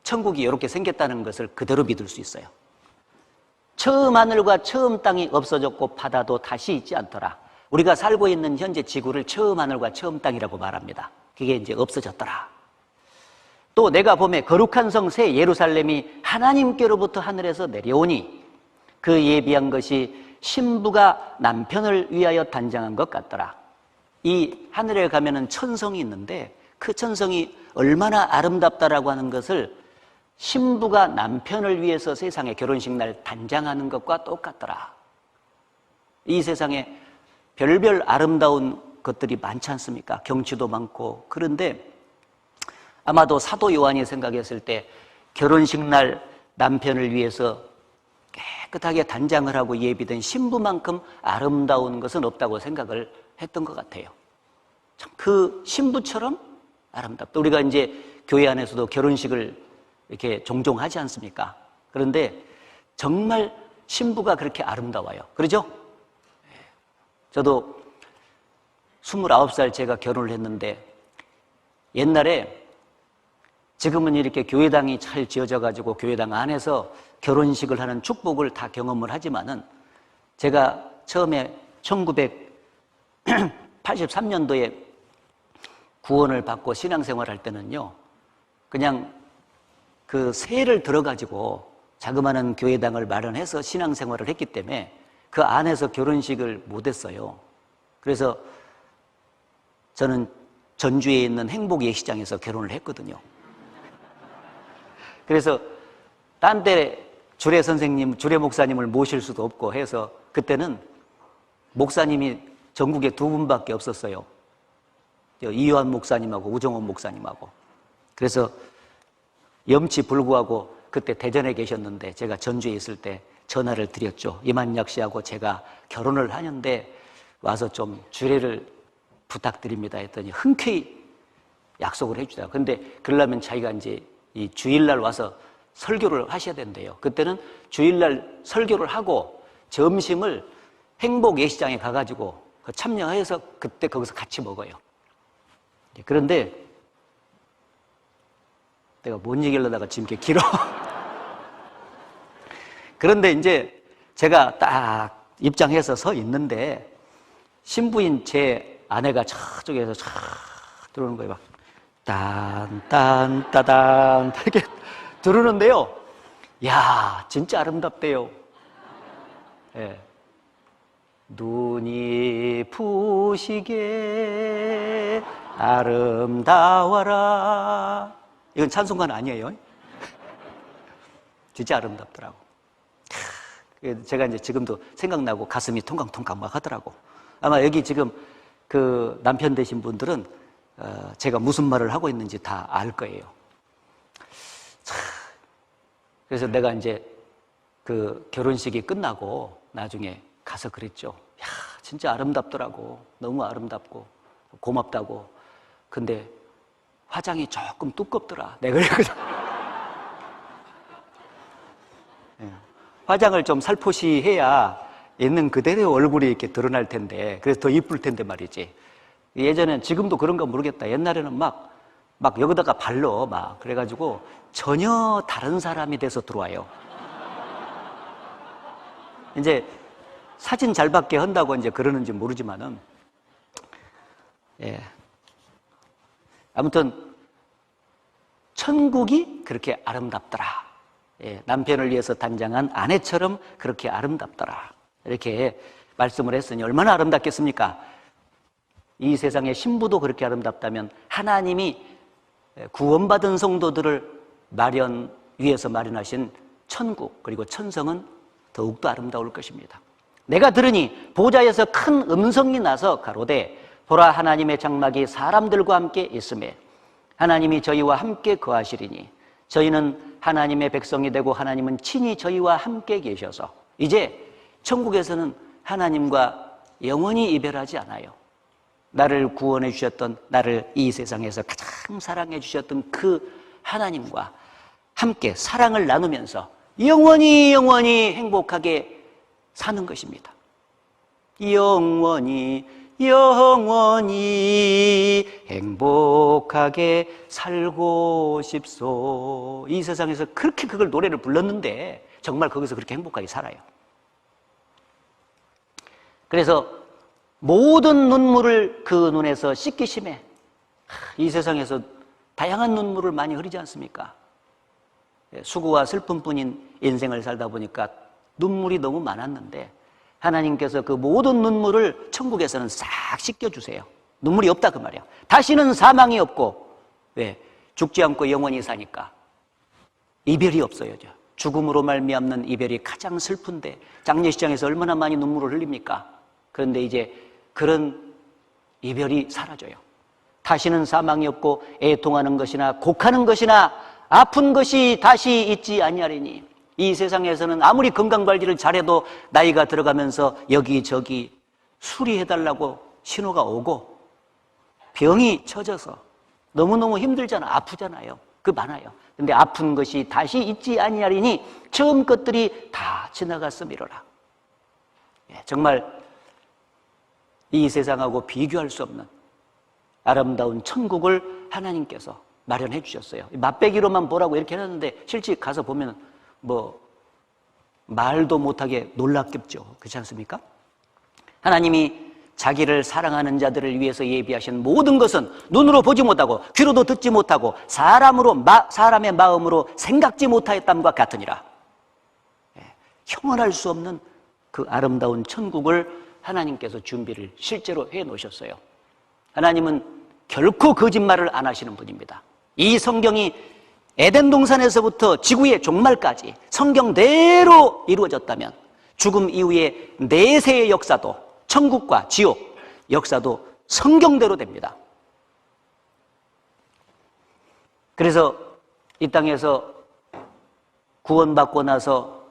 천국이 이렇게 생겼다는 것을 그대로 믿을 수 있어요. 처음 하늘과 처음 땅이 없어졌고 바다도 다시 있지 않더라. 우리가 살고 있는 현재 지구를 처음 하늘과 처음 땅이라고 말합니다. 그게 이제 없어졌더라. 또 내가 보매 거룩한 성 새 예루살렘이 하나님께로부터 하늘에서 내려오니 그 예비한 것이 신부가 남편을 위하여 단장한 것 같더라. 이 하늘에 가면은 천성이 있는데 그 천성이 얼마나 아름답다라고 하는 것을 신부가 남편을 위해서 세상에 결혼식 날 단장하는 것과 똑같더라. 이 세상에 별별 아름다운 것들이 많지 않습니까? 경치도 많고. 그런데 아마도 사도 요한이 생각했을 때 결혼식 날 남편을 위해서 깨끗하게 단장을 하고 예비된 신부만큼 아름다운 것은 없다고 생각을 했던 것 같아요. 참 그 신부처럼 아름답다. 우리가 이제 교회 안에서도 결혼식을 이렇게 종종 하지 않습니까? 그런데 정말 신부가 그렇게 아름다워요. 그러죠? 저도 29살 제가 결혼을 했는데 옛날에 지금은 이렇게 교회당이 잘 지어져 가지고 교회당 안에서 결혼식을 하는 축복을 다 경험을 하지만은 제가 처음에 1983년도에 구원을 받고 신앙생활 할 때는요, 그냥 그 세를 들어가지고 자그마한 교회당을 마련해서 신앙생활을 했기 때문에 그 안에서 결혼식을 못했어요. 그래서 저는 전주에 있는 행복예식장에서 결혼을 했거든요. 그래서 딴 데 주례 선생님, 주례 목사님을 모실 수도 없고 해서 그때는 목사님이 전국에 2분밖에 없었어요. 이요한 목사님하고 우정원 목사님하고. 그래서 염치불구하고 그때 대전에 계셨는데 제가 전주에 있을 때 전화를 드렸죠. 이만약 씨하고 제가 결혼을 하는데 와서 좀 주례를 부탁드립니다 했더니 흔쾌히 약속을 해주더라고요. 근데 그러려면 자기가 이제 이 주일날 와서 설교를 하셔야 된대요. 그때는 주일날 설교를 하고 점심을 행복 예식장에 가가지고 참여해서 그때 거기서 같이 먹어요. 그런데 내가 뭔 얘기를 하다가 지금 이렇게 길어. 그런데 이제 제가 딱 입장해서 서 있는데 신부인 제 아내가 저쪽에서 쫙 들어오는 거예요. 막 딴딴따단 이렇게 들어오는데요. 야, 진짜 아름답대요. 예. 눈이 부시게 아름다워라. 이건 찬송가는 아니에요. 진짜 아름답더라고. 제가 이제 지금도 생각나고 가슴이 통강통강 막 하더라고. 아마 여기 지금 그 남편 되신 분들은 제가 무슨 말을 하고 있는지 다 알 거예요. 그래서 내가 이제 그 결혼식이 끝나고 나중에 가서 그랬죠. 야, 진짜 아름답더라고. 너무 아름답고 고맙다고. 근데 화장이 조금 두껍더라. 내가 그랬거든. 화장을 좀 살포시 해야 있는 그대로의 얼굴이 이렇게 드러날 텐데, 그래서 더 이쁠 텐데 말이지. 예전엔, 지금도 그런가 모르겠다. 옛날에는 막 여기다가 발로 막, 그래가지고 전혀 다른 사람이 돼서 들어와요. 이제 사진 잘 받게 한다고 이제 그러는지 모르지만은, 예. 아무튼, 천국이 그렇게 아름답더라. 예, 남편을 위해서 단장한 아내처럼 그렇게 아름답더라. 이렇게 말씀을 했으니 얼마나 아름답겠습니까? 이 세상의 신부도 그렇게 아름답다면 하나님이 구원받은 성도들을 위해서 마련하신 천국 그리고 천성은 더욱더 아름다울 것입니다. 내가 들으니 보좌에서 큰 음성이 나서 가로되 보라 하나님의 장막이 사람들과 함께 있으매 하나님이 저희와 함께 거하시리니 저희는 하나님의 백성이 되고 하나님은 친히 저희와 함께 계셔서 이제 천국에서는 하나님과 영원히 이별하지 않아요. 나를 구원해 주셨던, 나를 이 세상에서 가장 사랑해 주셨던 그 하나님과 함께 사랑을 나누면서 영원히 행복하게 사는 것입니다. 영원히 행복하게 살고 싶소. 이 세상에서 그렇게 그걸 노래를 불렀는데 정말 거기서 그렇게 행복하게 살아요. 그래서 모든 눈물을 그 눈에서 씻기심에 이 세상에서 다양한 눈물을 많이 흐리지 않습니까? 수고와 슬픔뿐인 인생을 살다 보니까 눈물이 너무 많았는데 하나님께서 그 모든 눈물을 천국에서는 싹 씻겨주세요. 눈물이 없다 그 말이에요. 다시는 사망이 없고, 왜? 죽지 않고 영원히 사니까. 이별이 없어요. 죽음으로 말미암는 이별이 가장 슬픈데 장례식장에서 얼마나 많이 눈물을 흘립니까? 그런데 이제 그런 이별이 사라져요. 다시는 사망이 없고 애통하는 것이나 곡하는 것이나 아픈 것이 다시 있지 아니하리니. 이 세상에서는 아무리 건강관리를 잘해도 나이가 들어가면서 여기저기 수리해달라고 신호가 오고 병이 처져서 너무너무 힘들잖아. 아프잖아요. 그 많아요. 근데 아픈 것이 다시 있지 아니하리니 처음 것들이 다 지나갔음이로라. 정말 이 세상하고 비교할 수 없는 아름다운 천국을 하나님께서 마련해 주셨어요. 맛배기로만 보라고 이렇게 해놨는데 실제 가서 보면 뭐 말도 못하게 놀랍겠죠. 그렇지 않습니까? 하나님이 자기를 사랑하는 자들을 위해서 예비하신 모든 것은 눈으로 보지 못하고 귀로도 듣지 못하고 사람의 마음으로 생각지 못하였담과 같으니라. 형언할 수 없는 그 아름다운 천국을 하나님께서 준비를 실제로 해 놓으셨어요. 하나님은 결코 거짓말을 안 하시는 분입니다. 이 성경이 에덴 동산에서부터 지구의 종말까지 성경대로 이루어졌다면 죽음 이후의 내세의 역사도 천국과 지옥 역사도 성경대로 됩니다. 그래서 이 땅에서 구원받고 나서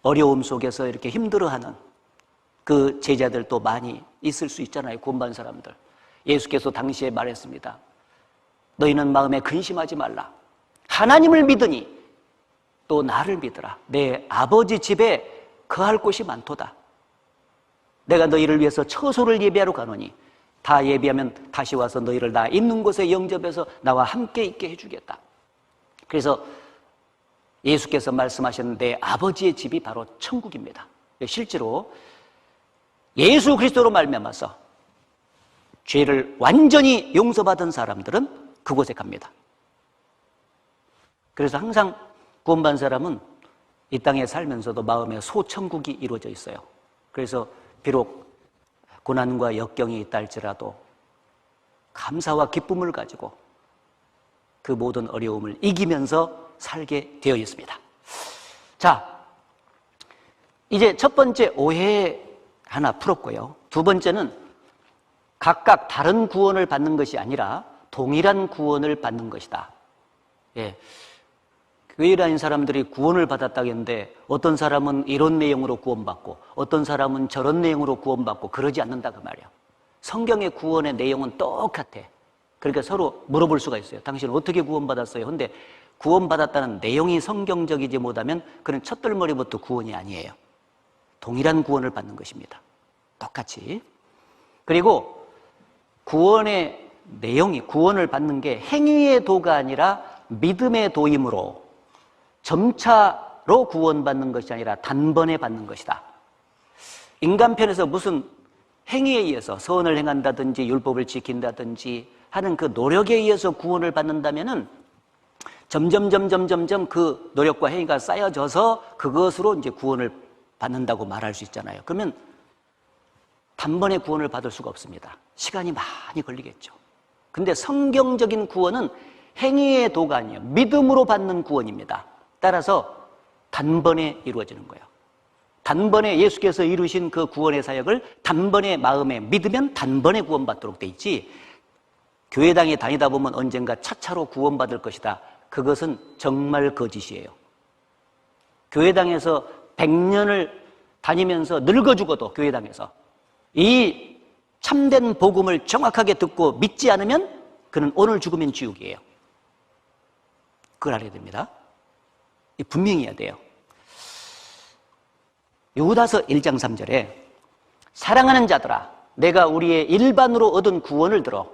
어려움 속에서 이렇게 힘들어하는 그 제자들도 많이 있을 수 있잖아요. 구원받은 사람들. 예수께서 당시에 말했습니다. 너희는 마음에 근심하지 말라. 하나님을 믿으니 또 나를 믿으라. 내 아버지 집에 거할 곳이 많도다. 내가 너희를 위해서 처소를 예비하러 가노니 다 예비하면 다시 와서 너희를 나 있는 곳에 영접해서 나와 함께 있게 해주겠다. 그래서 예수께서 말씀하신 내 아버지의 집이 바로 천국입니다. 실제로 예수 그리스도로 말미암아서 죄를 완전히 용서받은 사람들은 그곳에 갑니다. 그래서 항상 구원받은 사람은 이 땅에 살면서도 마음에 소천국이 이루어져 있어요. 그래서 비록 고난과 역경이 있다 할지라도 감사와 기쁨을 가지고 그 모든 어려움을 이기면서 살게 되어 있습니다. 자, 이제 첫 번째 오해 하나 풀었고요. 두 번째는 각각 다른 구원을 받는 것이 아니라 동일한 구원을 받는 것이다. 교회에 다니는 사람들이 구원을 받았다겠는데 어떤 사람은 이런 내용으로 구원받고 어떤 사람은 저런 내용으로 구원받고 그러지 않는다 그 말이에요. 성경의 구원의 내용은 똑같아. 그러니까 서로 물어볼 수가 있어요. 당신은 어떻게 구원받았어요? 근데 구원받았다는 내용이 성경적이지 못하면 그는 첫돌머리부터 구원이 아니에요. 동일한 구원을 받는 것입니다. 똑같이. 그리고 구원의 내용이 구원을 받는 게 행위의 도가 아니라 믿음의 도임으로 점차로 구원받는 것이 아니라 단번에 받는 것이다. 인간편에서 무슨 행위에 의해서 선을 행한다든지 율법을 지킨다든지 하는 그 노력에 의해서 구원을 받는다면은 점점 그 노력과 행위가 쌓여져서 그것으로 이제 구원을 받는다고 말할 수 있잖아요. 그러면 단번에 구원을 받을 수가 없습니다. 시간이 많이 걸리겠죠. 근데 성경적인 구원은 행위의 도가 아니에요. 믿음으로 받는 구원입니다. 따라서 단번에 이루어지는 거예요. 단번에 예수께서 이루신 그 구원의 사역을 단번에 마음에 믿으면 단번에 구원받도록 돼 있지, 교회당에 다니다 보면 언젠가 차차로 구원받을 것이다. 그것은 정말 거짓이에요. 교회당에서 100년을 다니면서 늙어 죽어도 교회당에서 이 참된 복음을 정확하게 듣고 믿지 않으면 그는 오늘 죽으면 지옥이에요. 그걸 알아야 됩니다. 분명히 해야 돼요. 요다서 1장 3절에 사랑하는 자들아 내가 우리의 일반으로 얻은 구원을 들어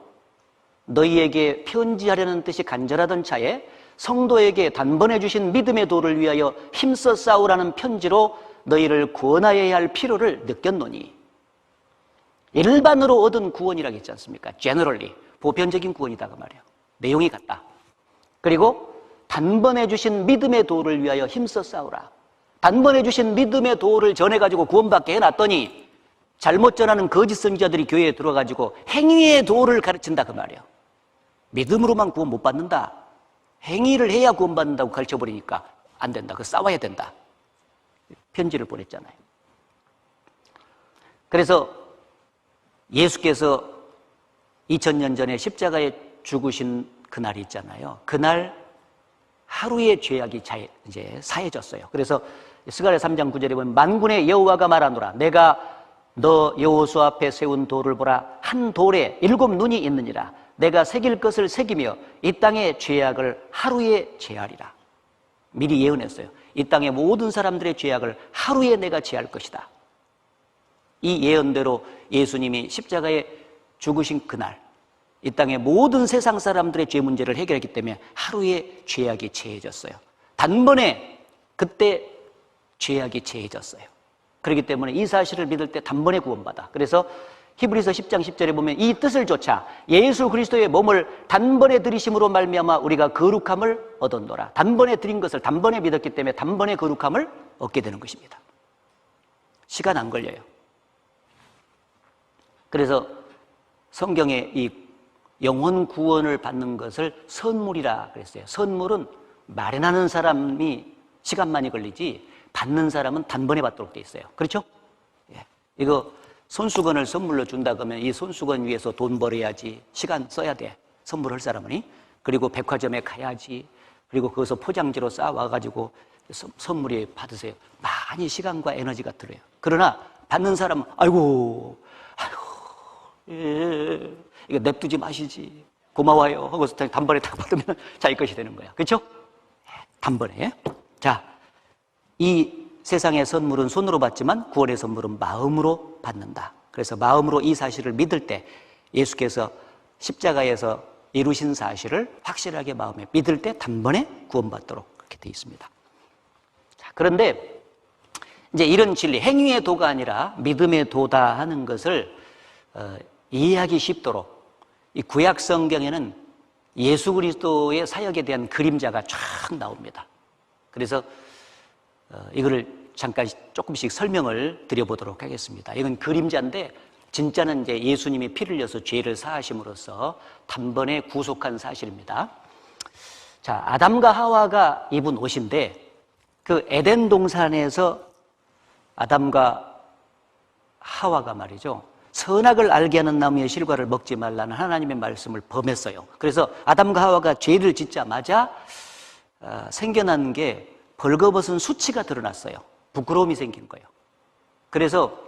너희에게 편지하려는 뜻이 간절하던 차에 성도에게 단번에 주신 믿음의 도를 위하여 힘써 싸우라는 편지로 너희를 구원하여야 할 필요를 느꼈노니. 일반으로 얻은 구원이라고 했지 않습니까? generally, 보편적인 구원이다 그 말이에요. 내용이 같다. 그리고 단번에 주신 믿음의 도를 위하여 힘써 싸우라. 단번에 주신 믿음의 도를 전해가지고 구원받게 해놨더니 잘못 전하는 거짓 선지자들이 교회에 들어가지고 행위의 도를 가르친다 그 말이에요. 믿음으로만 구원 못 받는다. 행위를 해야 구원받는다고 가르쳐버리니까 안 된다. 그 싸워야 된다. 편지를 보냈잖아요. 그래서 예수께서 2000년 전에 십자가에 죽으신 그날이 있잖아요. 그날 하루의 죄악이 이제 사해졌어요. 그래서 스가랴 3장 9절에 보면 만군의 여호와가 말하노라 내가 너 여호수 앞에 세운 돌을 보라 한 돌에 7 눈이 있느니라 내가 새길 것을 새기며 이 땅의 죄악을 하루에 제하리라. 미리 예언했어요. 이 땅의 모든 사람들의 죄악을 하루에 내가 제할 것이다. 이 예언대로 예수님이 십자가에 죽으신 그날 이 땅의 모든 세상 사람들의 죄 문제를 해결했기 때문에 하루에 죄악이 제해졌어요. 단번에 그때 죄악이 제해졌어요. 그렇기 때문에 이 사실을 믿을 때 단번에 구원받아. 그래서 히브리서 10장 10절에 보면 이 뜻을 좇아 예수 그리스도의 몸을 단번에 들이심으로 말미암아 우리가 거룩함을 얻었노라. 단번에 드린 것을 단번에 믿었기 때문에 단번에 거룩함을 얻게 되는 것입니다. 시간 안 걸려요. 그래서 성경에 이 영혼 구원을 받는 것을 선물이라 그랬어요. 선물은 마련하는 사람이 시간 많이 걸리지 받는 사람은 단번에 받도록 돼 있어요. 그렇죠? 예. 이거 손수건을 선물로 준다 그러면 이 손수건 위해서 돈 벌어야지 시간 써야 돼. 선물할 사람은. 그리고 백화점에 가야지. 그리고 거기서 포장지로 싸와가지고 선물이 받으세요. 많이 시간과 에너지가 들어요. 그러나 받는 사람은 아이고 예. 이거 냅두지 마시지. 고마워요. 하고서 단번에 딱 받으면 자기 것이 되는 거야. 그렇죠? 단번에. 자, 이 세상의 선물은 손으로 받지만 구원의 선물은 마음으로 받는다. 그래서 마음으로 이 사실을 믿을 때 예수께서 십자가에서 이루신 사실을 확실하게 마음에 믿을 때 단번에 구원받도록 그렇게 되어 있습니다. 자, 그런데 이제 이런 진리, 행위의 도가 아니라 믿음의 도다 하는 것을 이해하기 쉽도록 이 구약 성경에는 예수 그리스도의 사역에 대한 그림자가 쫙 나옵니다. 그래서 이거를 잠깐 조금씩 설명을 드려보도록 하겠습니다. 이건 그림자인데 진짜는 이제 예수님이 피를 흘려서 죄를 사하심으로써 단번에 구속한 사실입니다. 자, 아담과 하와가 입은 옷인데 그 에덴 동산에서 아담과 하와가 말이죠. 선악을 알게 하는 나무의 실과를 먹지 말라는 하나님의 말씀을 범했어요. 그래서 아담과 하와가 죄를 짓자마자 생겨난 게 벌거벗은 수치가 드러났어요. 부끄러움이 생긴 거예요. 그래서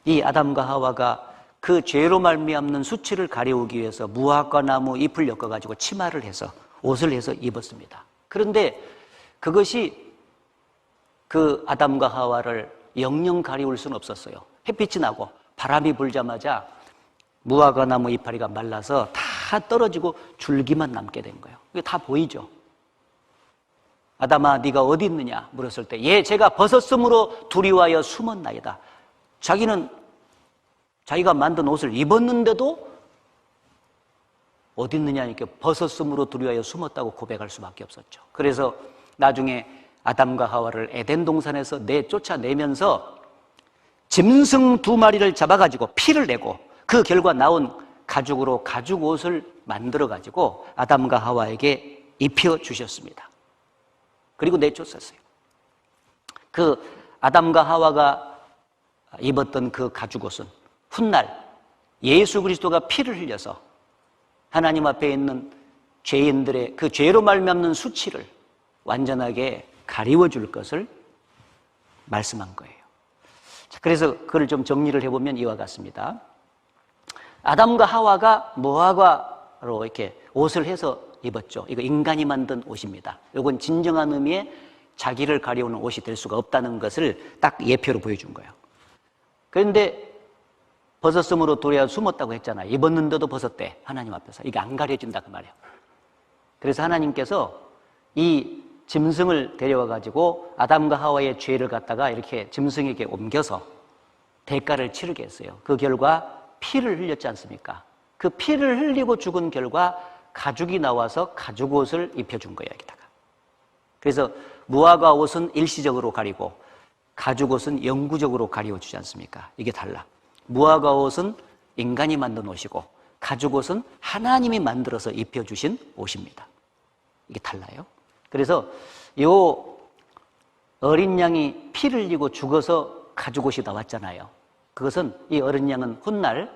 이 아담과 하와가 그 죄로 말미암는 수치를 가려우기 위해서 무화과 나무 잎을 엮어가지고 치마를 해서 옷을 해서 입었습니다. 그런데 그것이 그 아담과 하와를 영영 가리울 수는 없었어요. 햇빛이 나고 바람이 불자마자 무화과 나무 이파리가 말라서 다 떨어지고 줄기만 남게 된 거예요. 이게 다 보이죠? 아담아 네가 어디 있느냐 물었을 때 예 제가 벗었으므로 두려워하여 숨었나이다. 자기는 자기가 만든 옷을 입었는데도 어디 있느냐 이렇게 벗었으므로 두려워하여 숨었다고 고백할 수밖에 없었죠. 그래서 나중에 아담과 하와를 에덴 동산에서 쫓아내면서 짐승 2마리를 잡아가지고 피를 내고 그 결과 나온 가죽으로 가죽 옷을 만들어가지고 아담과 하와에게 입혀주셨습니다. 그리고 내쫓았어요. 그 아담과 하와가 입었던 그 가죽 옷은 훗날 예수 그리스도가 피를 흘려서 하나님 앞에 있는 죄인들의 그 죄로 말미암는 수치를 완전하게 가리워줄 것을 말씀한 거예요. 그래서 그걸 좀 정리를 해보면 이와 같습니다. 아담과 하와가 무화과로 이렇게 옷을 해서 입었죠. 이거 인간이 만든 옷입니다. 이건 진정한 의미의 자기를 가려우는 옷이 될 수가 없다는 것을 딱 예표로 보여준 거예요. 그런데 벗었으므로 두려워 숨었다고 했잖아요. 입었는데도 벗었대. 하나님 앞에서. 이게 안 가려진다 그 말이에요. 그래서 하나님께서 이 짐승을 데려와가지고 아담과 하와의 죄를 갖다가 이렇게 짐승에게 옮겨서 대가를 치르게 했어요. 그 결과 피를 흘렸지 않습니까? 그 피를 흘리고 죽은 결과 가죽이 나와서 가죽 옷을 입혀준 거예요, 여기다가. 그래서 무화과 옷은 일시적으로 가리고 가죽 옷은 영구적으로 가리워주지 않습니까? 이게 달라. 무화과 옷은 인간이 만든 옷이고 가죽 옷은 하나님이 만들어서 입혀주신 옷입니다. 이게 달라요. 그래서 요 어린 양이 피를 흘리고 죽어서 가죽 옷이 나왔잖아요. 그것은 이 어린 양은 훗날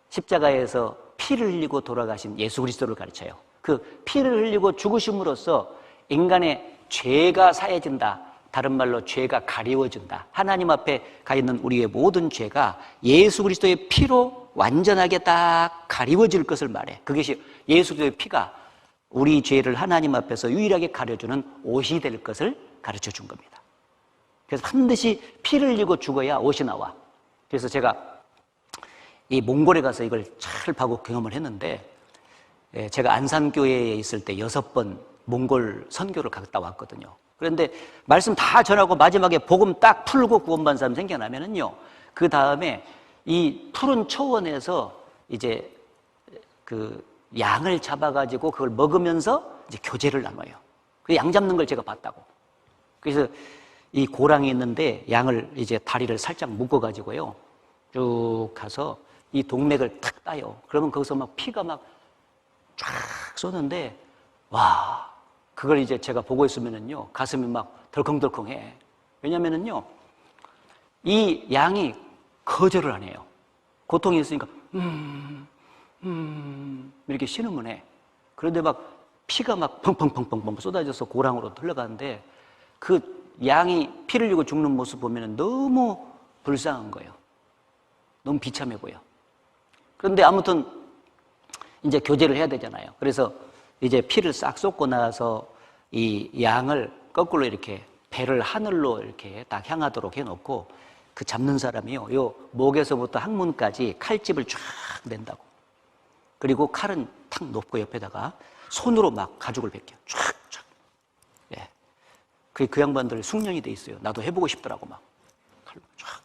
십자가에서 피를 흘리고 돌아가신 예수 그리스도를 가르쳐요. 그 피를 흘리고 죽으심으로써 인간의 죄가 사해진다. 다른 말로 죄가 가리워진다. 하나님 앞에 가 있는 우리의 모든 죄가 예수 그리스도의 피로 완전하게 딱 가리워질 것을 말해. 그것이 예수 그리스도의 피가 우리 죄를 하나님 앞에서 유일하게 가려주는 옷이 될 것을 가르쳐 준 겁니다. 그래서 반드시 피를 흘리고 죽어야 옷이 나와. 그래서 제가 이 몽골에 가서 이걸 잘 봐고 경험을 했는데, 제가 안산교회에 있을 때 6번 몽골 선교를 갔다 왔거든요. 그런데 말씀 다 전하고 마지막에 복음 딱 풀고 구원받은 사람 생겨나면은요, 그 다음에 이 푸른 초원에서 이제 그 양을 잡아가지고 그걸 먹으면서 이제 교제를 나눠요. 그 양 잡는 걸 제가 봤다고. 그래서 이 고랑이 있는데 양을 이제 다리를 살짝 묶어가지고요, 쭉 가서 이 동맥을 탁 따요. 그러면 거기서 막 피가 막 쫙 쏘는데, 와, 그걸 이제 제가 보고 있으면은요, 가슴이 막 덜컹덜컹해. 왜냐면은요, 이 양이 거절을 안 해요. 고통이 있으니까, 이렇게 신음을 해. 그런데 막 피가 막 펑펑펑펑 쏟아져서 고랑으로 흘러가는데, 그 양이 피를 흘리고 죽는 모습 보면은 너무 불쌍한 거예요. 너무 비참해 보여. 그런데 아무튼 이제 교제를 해야 되잖아요. 그래서 이제 피를 싹 쏟고 나서 이 양을 거꾸로 이렇게 배를 하늘로 이렇게 딱 향하도록 해놓고, 그 잡는 사람이요, 요 목에서부터 항문까지 칼집을 쫙 낸다고. 그리고 칼은 탁 놓고 옆에다가 손으로 막 가죽을 벗겨. 쫙. 예. 그 양반들 숙련이 돼 있어요. 나도 해보고 싶더라고, 막. 칼로 쫙.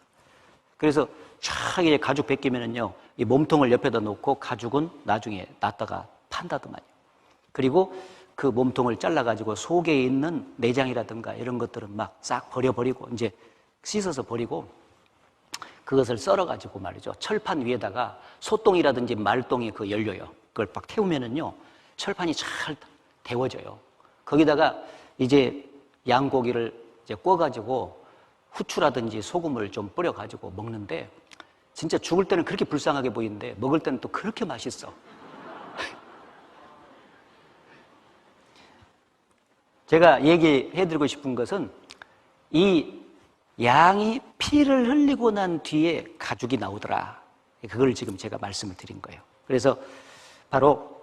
그래서 쫙 이제 가죽 벗기면은요, 이 몸통을 옆에다 놓고 가죽은 나중에 놨다가 판다더만요. 그리고 그 몸통을 잘라가지고 속에 있는 내장이라든가 이런 것들은 막 싹 버려버리고, 이제 씻어서 버리고, 그것을 썰어가지고 말이죠, 철판 위에다가 소똥이라든지 말똥이 그 열려요. 그걸 막 태우면은요, 철판이 잘 데워져요. 거기다가 이제 양고기를 이제 구워가지고 후추라든지 소금을 좀 뿌려가지고 먹는데, 진짜 죽을 때는 그렇게 불쌍하게 보이는데 먹을 때는 또 그렇게 맛있어. 제가 얘기해드리고 싶은 것은, 이 양이 피를 흘리고 난 뒤에 가죽이 나오더라. 그걸 지금 제가 말씀을 드린 거예요. 그래서 바로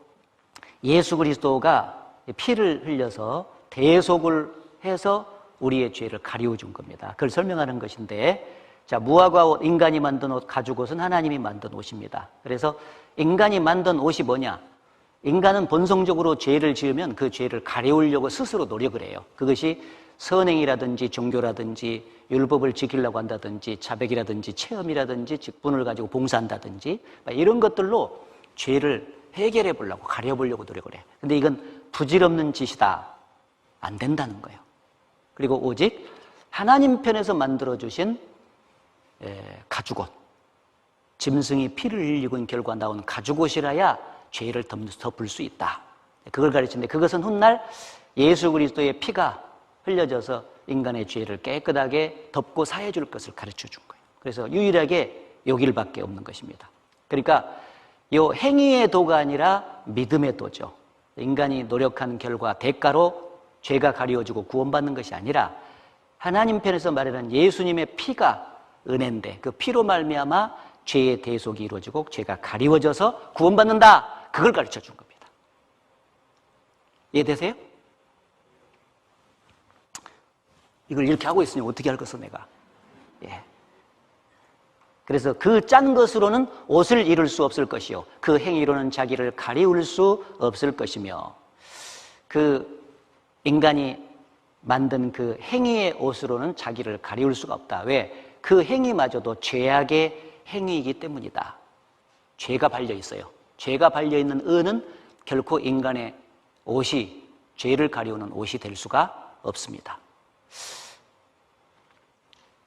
예수 그리스도가 피를 흘려서 대속을 해서 우리의 죄를 가리워 준 겁니다. 그걸 설명하는 것인데, 자, 무화과 옷, 인간이 만든 옷, 가죽 옷은 하나님이 만든 옷입니다. 그래서 인간이 만든 옷이 뭐냐? 인간은 본성적으로 죄를 지으면 그 죄를 가려우려고 스스로 노력을 해요. 그것이 선행이라든지 종교라든지 율법을 지키려고 한다든지 자백이라든지 체험이라든지 직분을 가지고 봉사한다든지 이런 것들로 죄를 해결해 보려고, 가려 보려고 노력을 해. 근데 이건 부질없는 짓이다. 안 된다는 거예요. 그리고 오직 하나님 편에서 만들어주신 가죽옷, 짐승이 피를 흘리고 결과 나온 가죽옷이라야 죄를 덮을 수 있다. 그걸 가르치는데, 그것은 훗날 예수 그리스도의 피가 흘려져서 인간의 죄를 깨끗하게 덮고 사해 줄 것을 가르쳐 준 거예요. 그래서 유일하게 요 길밖에 없는 것입니다. 그러니까 요 행위의 도가 아니라 믿음의 도죠. 인간이 노력한 결과 대가로 죄가 가리워지고 구원받는 것이 아니라 하나님 편에서 말하는 예수님의 피가 은혜인데, 그 피로 말미암아 죄의 대속이 이루어지고 죄가 가리워져서 구원받는다. 그걸 가르쳐 준 겁니다. 이해되세요? 이걸 이렇게 하고 있으니 어떻게 할 것어 내가. 예. 그래서 그 짠 것으로는 옷을 이룰 수 없을 것이요, 그 행위로는 자기를 가리울 수 없을 것이며, 그 인간이 만든 그 행위의 옷으로는 자기를 가리울 수가 없다. 왜? 그 행위마저도 죄악의 행위이기 때문이다. 죄가 발려 있어요. 죄가 발려 있는 은은 결코 인간의 옷이, 죄를 가리우는 옷이 될 수가 없습니다.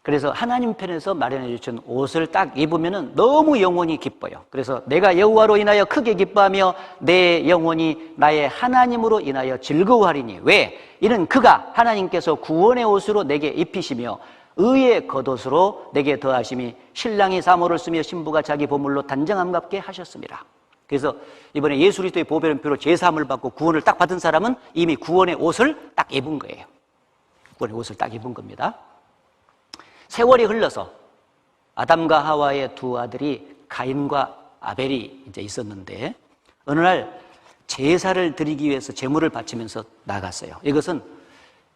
그래서 하나님 편에서 마련해 주신 옷을 딱 입으면 너무 영혼이 기뻐요. 그래서 내가 여호와로 인하여 크게 기뻐하며 내 영혼이 나의 하나님으로 인하여 즐거워하리니. 왜? 이는 그가 하나님께서 구원의 옷으로 내게 입히시며 의의 겉옷으로 내게 더하심이 신랑이 사모를 쓰며 신부가 자기 보물로 단정함 같게 하셨습니다. 그래서 이번에 예수 그리스도의 보배는 표로 제사함을 받고 구원을 딱 받은 사람은 이미 구원의 옷을 딱 입은 거예요. 구원의 옷을 딱 입은 겁니다. 세월이 흘러서 아담과 하와의 두 아들이 가인과 아벨이 이제 있었는데 어느 날 제사를 드리기 위해서 제물을 바치면서 나갔어요. 이것은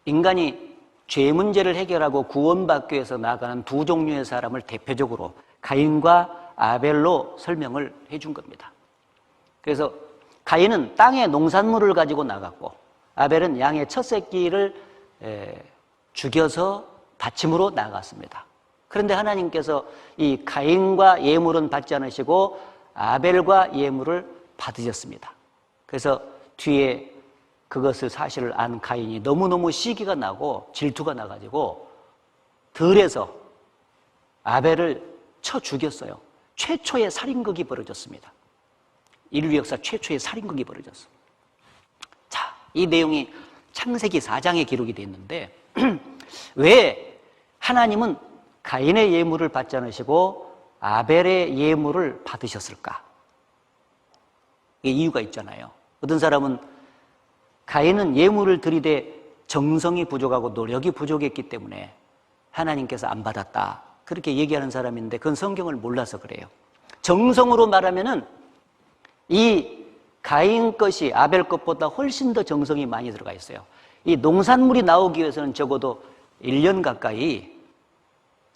인간이 죄 문제를 해결하고 구원받기 위해서 나가는 두 종류의 사람을 대표적으로 가인과 아벨로 설명을 해준 겁니다. 그래서 가인은 땅의 농산물을 가지고 나갔고 아벨은 양의 첫 새끼를 죽여서 바침으로 나갔습니다. 그런데 하나님께서 이 가인과 예물은 받지 않으시고 아벨과 예물을 받으셨습니다. 그래서 뒤에 그것을 사실을 안 가인이 너무너무 시기가 나고 질투가 나가지고 들에서 아벨을 쳐 죽였어요. 최초의 살인극이 벌어졌습니다. 인류 역사 최초의 살인극이 벌어졌어요. 자, 이 내용이 창세기 4장에 기록이 되어 있는데 왜 하나님은 가인의 예물을 받지 않으시고 아벨의 예물을 받으셨을까? 이유가 있잖아요. 어떤 사람은 가인은 예물을 드리되 정성이 부족하고 노력이 부족했기 때문에 하나님께서 안 받았다, 그렇게 얘기하는 사람인데 그건 성경을 몰라서 그래요. 정성으로 말하면은 이 가인 것이 아벨 것보다 훨씬 더 정성이 많이 들어가 있어요. 이 농산물이 나오기 위해서는 적어도 1년 가까이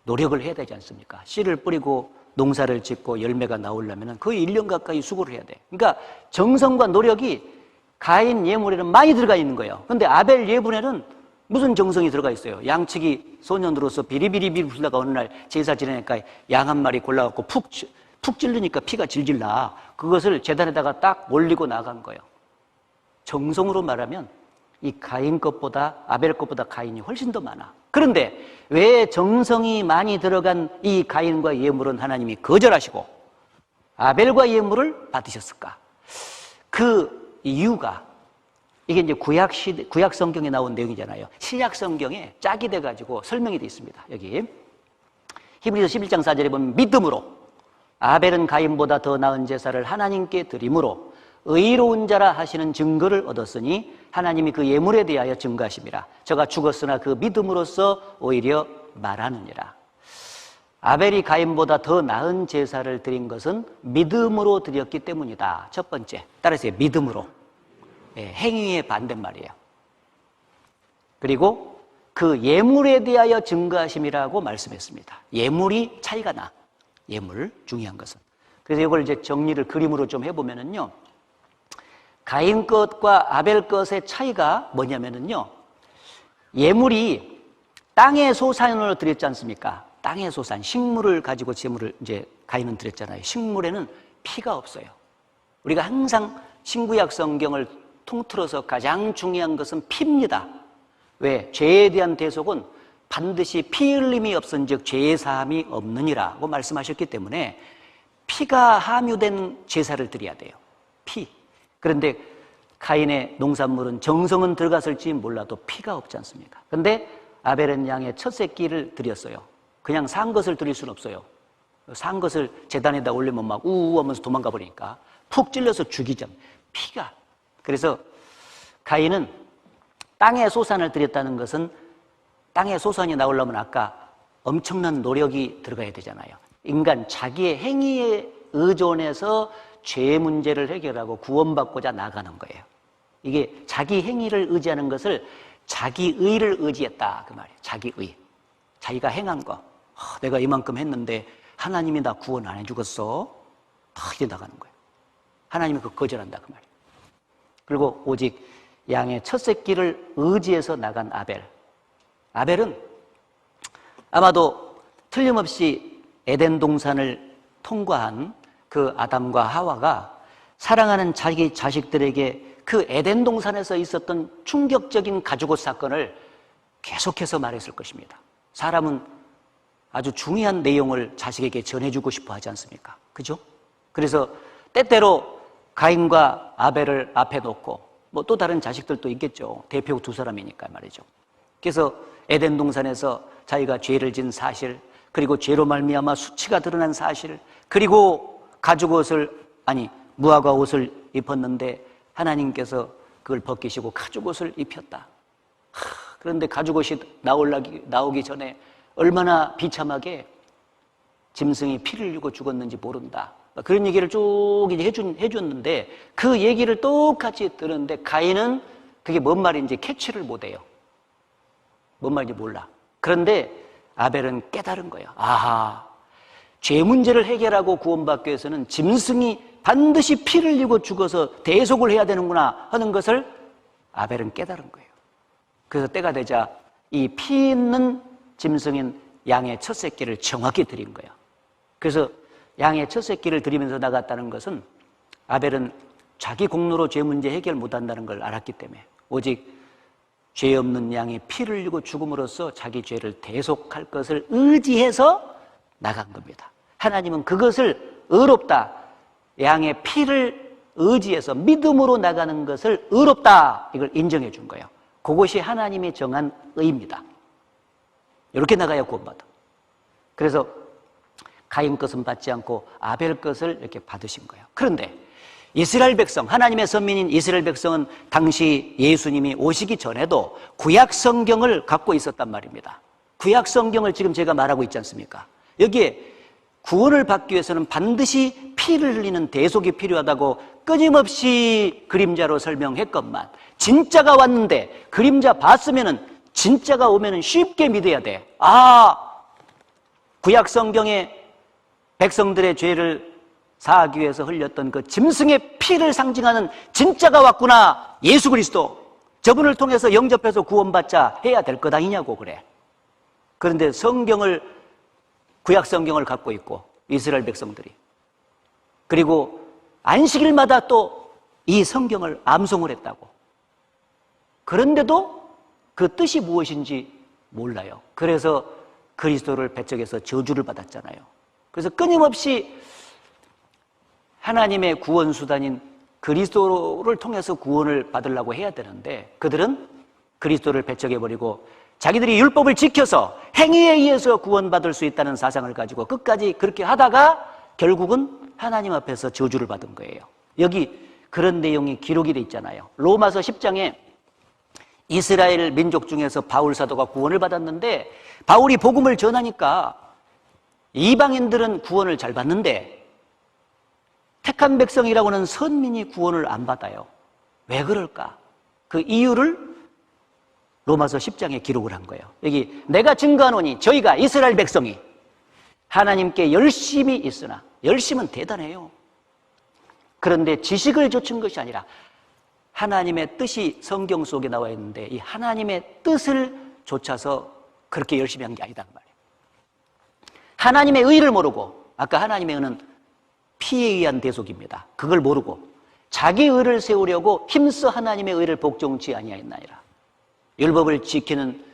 노력을 해야 되지 않습니까? 씨를 뿌리고 농사를 짓고 열매가 나오려면 거의 1년 가까이 수고를 해야 돼. 그러니까 정성과 노력이 가인 예물에는 많이 들어가 있는 거예요. 그런데 아벨 예물에는 무슨 정성이 들어가 있어요? 양치기 소년으로서 비리비리비리 불다가 어느 날 제사 지내니까 양 한 마리 골라갖고 푹 찔르니까 피가 질질 나. 그것을 제단에다가 딱 올리고 나간 거예요. 정성으로 말하면 이 가인 것보다 아벨 것보다 가인이 훨씬 더 많아. 그런데 왜 정성이 많이 들어간 이 가인과 예물은 하나님이 거절하시고 아벨과 예물을 받으셨을까? 그 이유가 이게 이제 구약 성경에 나온 내용이잖아요. 신약 성경에 짝이 돼가지고 설명이 되어 있습니다. 여기 히브리서 11장 4절에 보면 믿음으로 아벨은 가인보다 더 나은 제사를 하나님께 드림으로 의로운 자라 하시는 증거를 얻었으니 하나님이 그 예물에 대하여 증거하심이라. 저가 죽었으나 그 믿음으로써 오히려 말하느니라. 아벨이 가인보다 더 나은 제사를 드린 것은 믿음으로 드렸기 때문이다. 첫 번째, 따라서 믿음으로. 행위의 반대말이에요. 그리고 그 예물에 대하여 증거하심이라고 말씀했습니다. 예물이 차이가 나. 예물, 중요한 것은. 그래서 이걸 이제 정리를 그림으로 좀 해보면은요, 가인 것과 아벨 것의 차이가 뭐냐면은요, 예물이 땅의 소산으로 드렸지 않습니까? 땅의 소산, 식물을 가지고 제물을 이제 가인은 드렸잖아요. 식물에는 피가 없어요. 우리가 항상 신구약 성경을 통틀어서 가장 중요한 것은 피입니다. 왜? 죄에 대한 대속은 반드시 피 흘림이 없은즉 죄의 사함이 없느니라고 말씀하셨기 때문에 피가 함유된 제사를 드려야 돼요. 피. 그런데 가인의 농산물은 정성은 들어갔을지 몰라도 피가 없지 않습니까? 그런데 아벨은 양의 첫 새끼를 드렸어요. 그냥 산 것을 드릴 수는 없어요. 산 것을 제단에다 올리면 막 우우 하면서 도망가 버리니까 푹 찔러서 죽이자. 피가. 그래서 가인은 땅의 소산을 드렸다는 것은 땅의 소산이 나오려면 아까 엄청난 노력이 들어가야 되잖아요. 인간 자기의 행위에 의존해서 죄 문제를 해결하고 구원받고자 나가는 거예요. 이게 자기 행위를 의지하는 것을 자기의를 의지했다, 그 말이에요. 자기의. 자기가 행한 거. 내가 이만큼 했는데 하나님이 나 구원 안 해주겠어? 이제 나가는 거예요. 하나님이 그 거절한다, 그 말이에요. 그리고 오직 양의 첫 새끼를 의지해서 나간 아벨. 아벨은 아마도 틀림없이 에덴 동산을 통과한 그 아담과 하와가 사랑하는 자기 자식들에게 그 에덴 동산에서 있었던 충격적인 가죽옷 사건을 계속해서 말했을 것입니다. 사람은 아주 중요한 내용을 자식에게 전해주고 싶어 하지 않습니까? 그죠? 그래서 때때로 가인과 아벨을 앞에 놓고 뭐 또 다른 자식들도 있겠죠. 대표 두 사람이니까 말이죠. 그래서 에덴 동산에서 자기가 죄를 진 사실, 그리고 죄로 말미암아 수치가 드러난 사실, 그리고 무화과 옷을 입었는데 하나님께서 그걸 벗기시고 가죽 옷을 입혔다. 그런데 가죽 옷이 나오기 전에 얼마나 비참하게 짐승이 피를 흘리고 죽었는지 모른다. 그런 얘기를 쭉 이제 해줬는데 그 얘기를 똑같이 들었는데 가인은 그게 뭔 말인지 캐치를 못해요. 뭔 말인지 몰라. 그런데 아벨은 깨달은 거예요. 아하, 죄 문제를 해결하고 구원받기 위해서는 짐승이 반드시 피를 흘리고 죽어서 대속을 해야 되는구나 하는 것을 아벨은 깨달은 거예요. 그래서 때가 되자 이 피 있는 짐승인 양의 첫 새끼를 정확히 드린 거예요. 그래서 양의 첫 새끼를 드리면서 나갔다는 것은 아벨은 자기 공로로 죄 문제 해결 못한다는 걸 알았기 때문에 오직 죄 없는 양의 피를 흘리고 죽음으로써 자기 죄를 대속할 것을 의지해서 나간 겁니다. 하나님은 그것을 의롭다, 양의 피를 의지해서 믿음으로 나가는 것을 의롭다, 이걸 인정해 준 거예요. 그것이 하나님이 정한 의입니다. 이렇게 나가야 구원받아. 그래서 가인 것은 받지 않고 아벨 것을 이렇게 받으신 거예요. 그런데 이스라엘 백성, 하나님의 선민인 이스라엘 백성은 당시 예수님이 오시기 전에도 구약 성경을 갖고 있었단 말입니다. 구약 성경을 지금 제가 말하고 있지 않습니까? 여기에 구원을 받기 위해서는 반드시 피를 흘리는 대속이 필요하다고 끊임없이 그림자로 설명했건만 진짜가 왔는데 그림자 봤으면은 진짜가 오면은 쉽게 믿어야 돼. 구약 성경에 백성들의 죄를 사하기 위해서 흘렸던 그 짐승의 피를 상징하는 진짜가 왔구나. 예수 그리스도. 저분을 통해서 영접해서 구원받자 해야 될 것 아니냐고 그래. 그런데 구약 성경을 갖고 있고 이스라엘 백성들이 그리고 안식일마다 또 이 성경을 암송을 했다고. 그런데도 그 뜻이 무엇인지 몰라요. 그래서 그리스도를 배척해서 저주를 받았잖아요. 그래서 끊임없이 하나님의 구원 수단인 그리스도를 통해서 구원을 받으려고 해야 되는데 그들은 그리스도를 배척해버리고 자기들이 율법을 지켜서 행위에 의해서 구원받을 수 있다는 사상을 가지고 끝까지 그렇게 하다가 결국은 하나님 앞에서 저주를 받은 거예요. 여기 그런 내용이 기록이 돼 있잖아요. 로마서 10장에 이스라엘 민족 중에서 바울 사도가 구원을 받았는데 바울이 복음을 전하니까 이방인들은 구원을 잘 받는데 택한 백성이라고는 선민이 구원을 안 받아요. 왜 그럴까? 그 이유를 로마서 10장에 기록을 한 거예요. 여기 내가 증거하노니 저희가 이스라엘 백성이 하나님께 열심이 있으나, 열심은 대단해요. 그런데 지식을 좇은 것이 아니라 하나님의 뜻이 성경 속에 나와 있는데 이 하나님의 뜻을 좇아서 그렇게 열심히 한 게 아니다 그 말이에요. 하나님의 의를 모르고, 아까 하나님의 의는 피에 의한 대속입니다. 그걸 모르고 자기 의를 세우려고 힘써 하나님의 의를 복종치 아니하였나이다. 율법을 지키는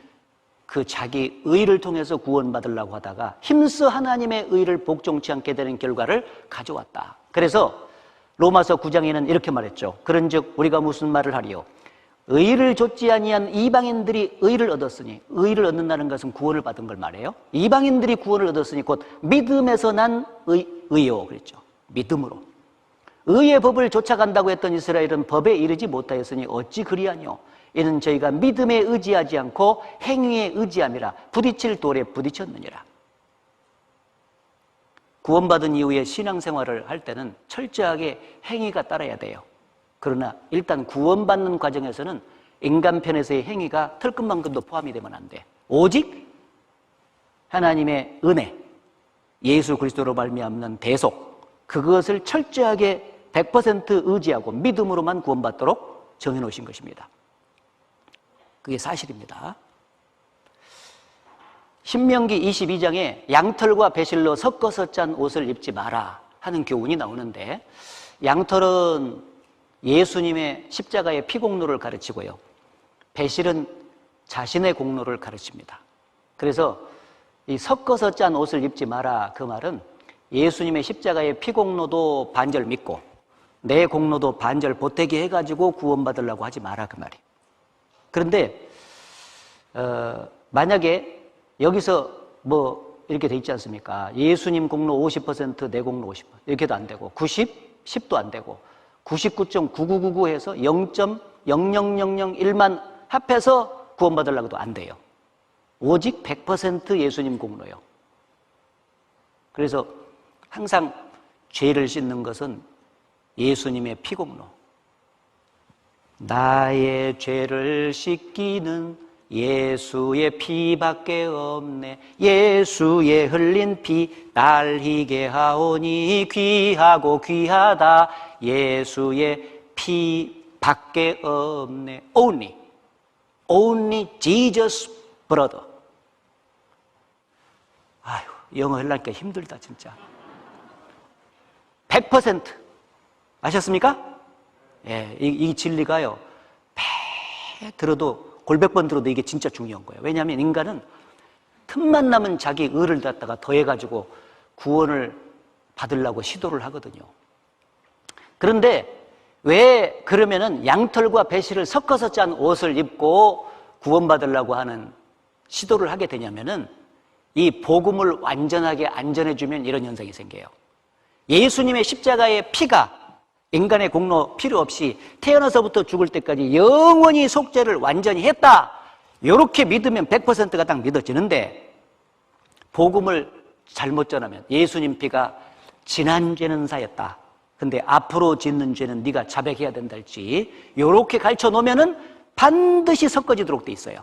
그 자기 의를 통해서 구원받으려고 하다가 힘써 하나님의 의를 복종치 않게 되는 결과를 가져왔다. 그래서 로마서 9장에는 이렇게 말했죠. 그런즉 우리가 무슨 말을 하리요? 의를 좇지 아니한 이방인들이 의를 얻었으니, 의를 얻는다는 것은 구원을 받은 걸 말해요. 이방인들이 구원을 얻었으니 곧 믿음에서 난 의요 그랬죠. 믿음으로. 의의 법을 쫓아간다고 했던 이스라엘은 법에 이르지 못하였으니 어찌 그리하뇨? 이는 저희가 믿음에 의지하지 않고 행위에 의지함이라 부딪힐 돌에 부딪혔느니라. 구원받은 이후에 신앙생활을 할 때는 철저하게 행위가 따라야 돼요. 그러나 일단 구원받는 과정에서는 인간 편에서의 행위가 털끝만큼도 포함이 되면 안 돼. 오직 하나님의 은혜, 예수 그리스도로 말미암는 대속, 그것을 철저하게 100% 의지하고 믿음으로만 구원받도록 정해놓으신 것입니다. 그게 사실입니다. 신명기 22장에 양털과 배실로 섞어서 짠 옷을 입지 마라 하는 교훈이 나오는데, 양털은 예수님의 십자가의 피공로를 가르치고요, 배실은 자신의 공로를 가르칩니다. 그래서 이 섞어서 짠 옷을 입지 마라 그 말은 예수님의 십자가의 피공로도 반절 믿고 내 공로도 반절 보태게 해가지고 구원받으려고 하지 마라 그 말이에요. 그런데 만약에 여기서 뭐 이렇게 돼 있지 않습니까? 예수님 공로 50%, 내 공로 50% 이렇게도 안 되고 90, 10도 안 되고 99.9999 해서 0.00001만 합해서 구원받으려고도 안 돼요. 오직 100% 예수님 공로예요. 그래서 항상 죄를 씻는 것은 예수님의 피공로. 나의 죄를 씻기는 예수의 피밖에 없네. 예수의 흘린 피 날 희게 하오니 귀하고 귀하다. 예수의 피밖에 없네. Only Jesus brother. 아유, 영어 하려니까 힘들다 진짜. 100% 아셨습니까? 예, 이 진리가요. 배 들어도 골백 번 들어도 이게 진짜 중요한 거예요. 왜냐하면 인간은 틈만 나면 자기 의를 갖다가 더해가지고 구원을 받으려고 시도를 하거든요. 그런데 왜 그러면은 양털과 배실을 섞어서 짠 옷을 입고 구원받으려고 하는 시도를 하게 되냐면은 이 복음을 완전하게 안전해주면 이런 현상이 생겨요. 예수님의 십자가의 피가 인간의 공로 필요 없이 태어나서부터 죽을 때까지 영원히 속죄를 완전히 했다. 이렇게 믿으면 100%가 딱 믿어지는데 복음을 잘못 전하면 예수님 피가 지난 죄는 사였다. 근데 앞으로 짓는 죄는 네가 자백해야 된다 할지 이렇게 가르쳐 놓으면은 반드시 섞어지도록 돼 있어요.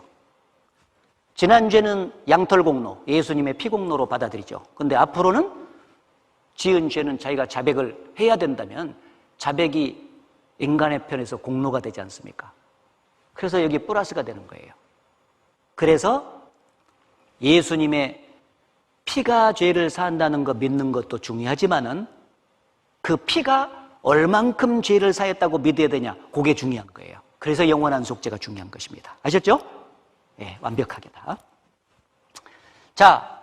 지난 죄는 양털 공로, 예수님의 피 공로로 받아들이죠. 근데 앞으로는 지은 죄는 자기가 자백을 해야 된다면 자백이 인간의 편에서 공로가 되지 않습니까? 그래서 여기 플러스가 되는 거예요. 그래서 예수님의 피가 죄를 사한다는 거 믿는 것도 중요하지만은 그 피가 얼만큼 죄를 사했다고 믿어야 되냐, 그게 중요한 거예요. 그래서 영원한 속죄가 중요한 것입니다. 아셨죠? 예, 완벽하게 다. 자,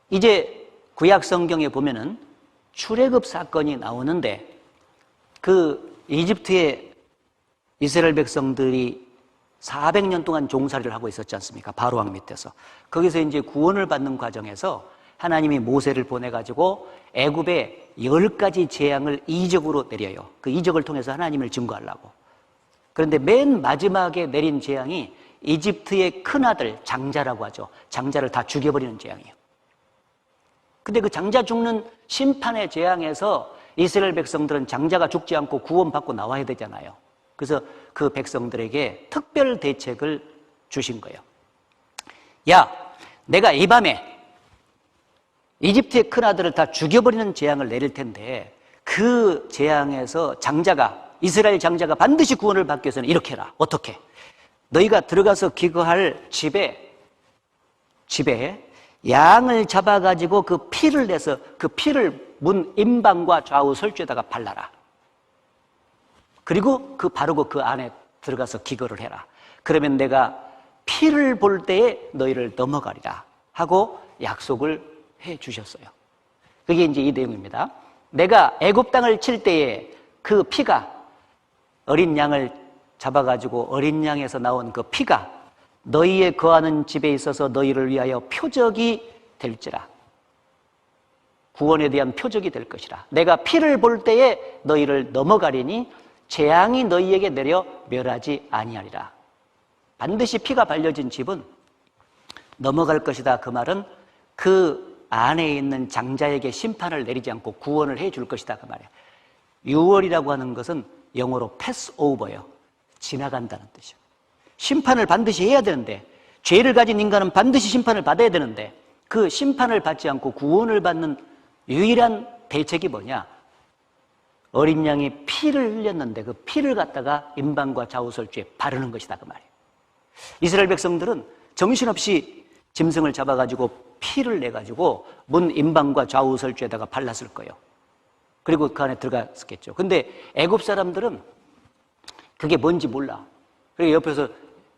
이제 구약 성경에 보면은 출애굽 사건이 나오는데 그 이집트의 이스라엘 백성들이 400년 동안 종살이를 하고 있었지 않습니까? 바로 왕 밑에서. 거기서 이제 구원을 받는 과정에서 하나님이 모세를 보내가지고 애굽에 10가지 재앙을 이적으로 내려요. 그 이적을 통해서 하나님을 증거하려고. 그런데 맨 마지막에 내린 재앙이 이집트의 큰아들 장자라고 하죠. 장자를 다 죽여버리는 재앙이에요. 근데 그 장자 죽는 심판의 재앙에서 이스라엘 백성들은 장자가 죽지 않고 구원받고 나와야 되잖아요. 그래서 그 백성들에게 특별 대책을 주신 거예요. 야, 내가 이 밤에 이집트의 큰아들을 다 죽여버리는 재앙을 내릴 텐데 그 재앙에서 장자가, 이스라엘 장자가 반드시 구원을 받기 위해서는 이렇게 해라. 어떻게? 너희가 들어가서 기거할 집에 양을 잡아가지고 그 피를 내서 그 피를 문 임방과 좌우 설주에다가 발라라. 그리고 바르고 그 안에 들어가서 기거를 해라. 그러면 내가 피를 볼 때에 너희를 넘어가리라 하고 약속을 해 주셨어요. 그게 이제 이 내용입니다. 내가 애굽 땅을 칠 때에 그 피가 어린 양을 잡아가지고 어린 양에서 나온 그 피가 너희의 거하는 집에 있어서 너희를 위하여 표적이 될지라. 구원에 대한 표적이 될 것이라. 내가 피를 볼 때에 너희를 넘어가리니 재앙이 너희에게 내려 멸하지 아니하리라. 반드시 피가 발려진 집은 넘어갈 것이다. 그 말은 그 안에 있는 장자에게 심판을 내리지 않고 구원을 해줄 것이다. 그 말이에요. 6월이라고 하는 것은 영어로 패스오버예요. 지나간다는 뜻이에요. 심판을 반드시 해야 되는데 죄를 가진 인간은 반드시 심판을 받아야 되는데 그 심판을 받지 않고 구원을 받는 유일한 대책이 뭐냐? 어린 양이 피를 흘렸는데 그 피를 갖다가 임방과 좌우설주에 바르는 것이다. 그 말이에요. 이스라엘 백성들은 정신없이 짐승을 잡아가지고 피를 내가지고 문 임방과 좌우설주에다가 발랐을 거예요. 그리고 그 안에 들어갔겠죠. 근데 애굽 사람들은 그게 뭔지 몰라. 그리고 옆에서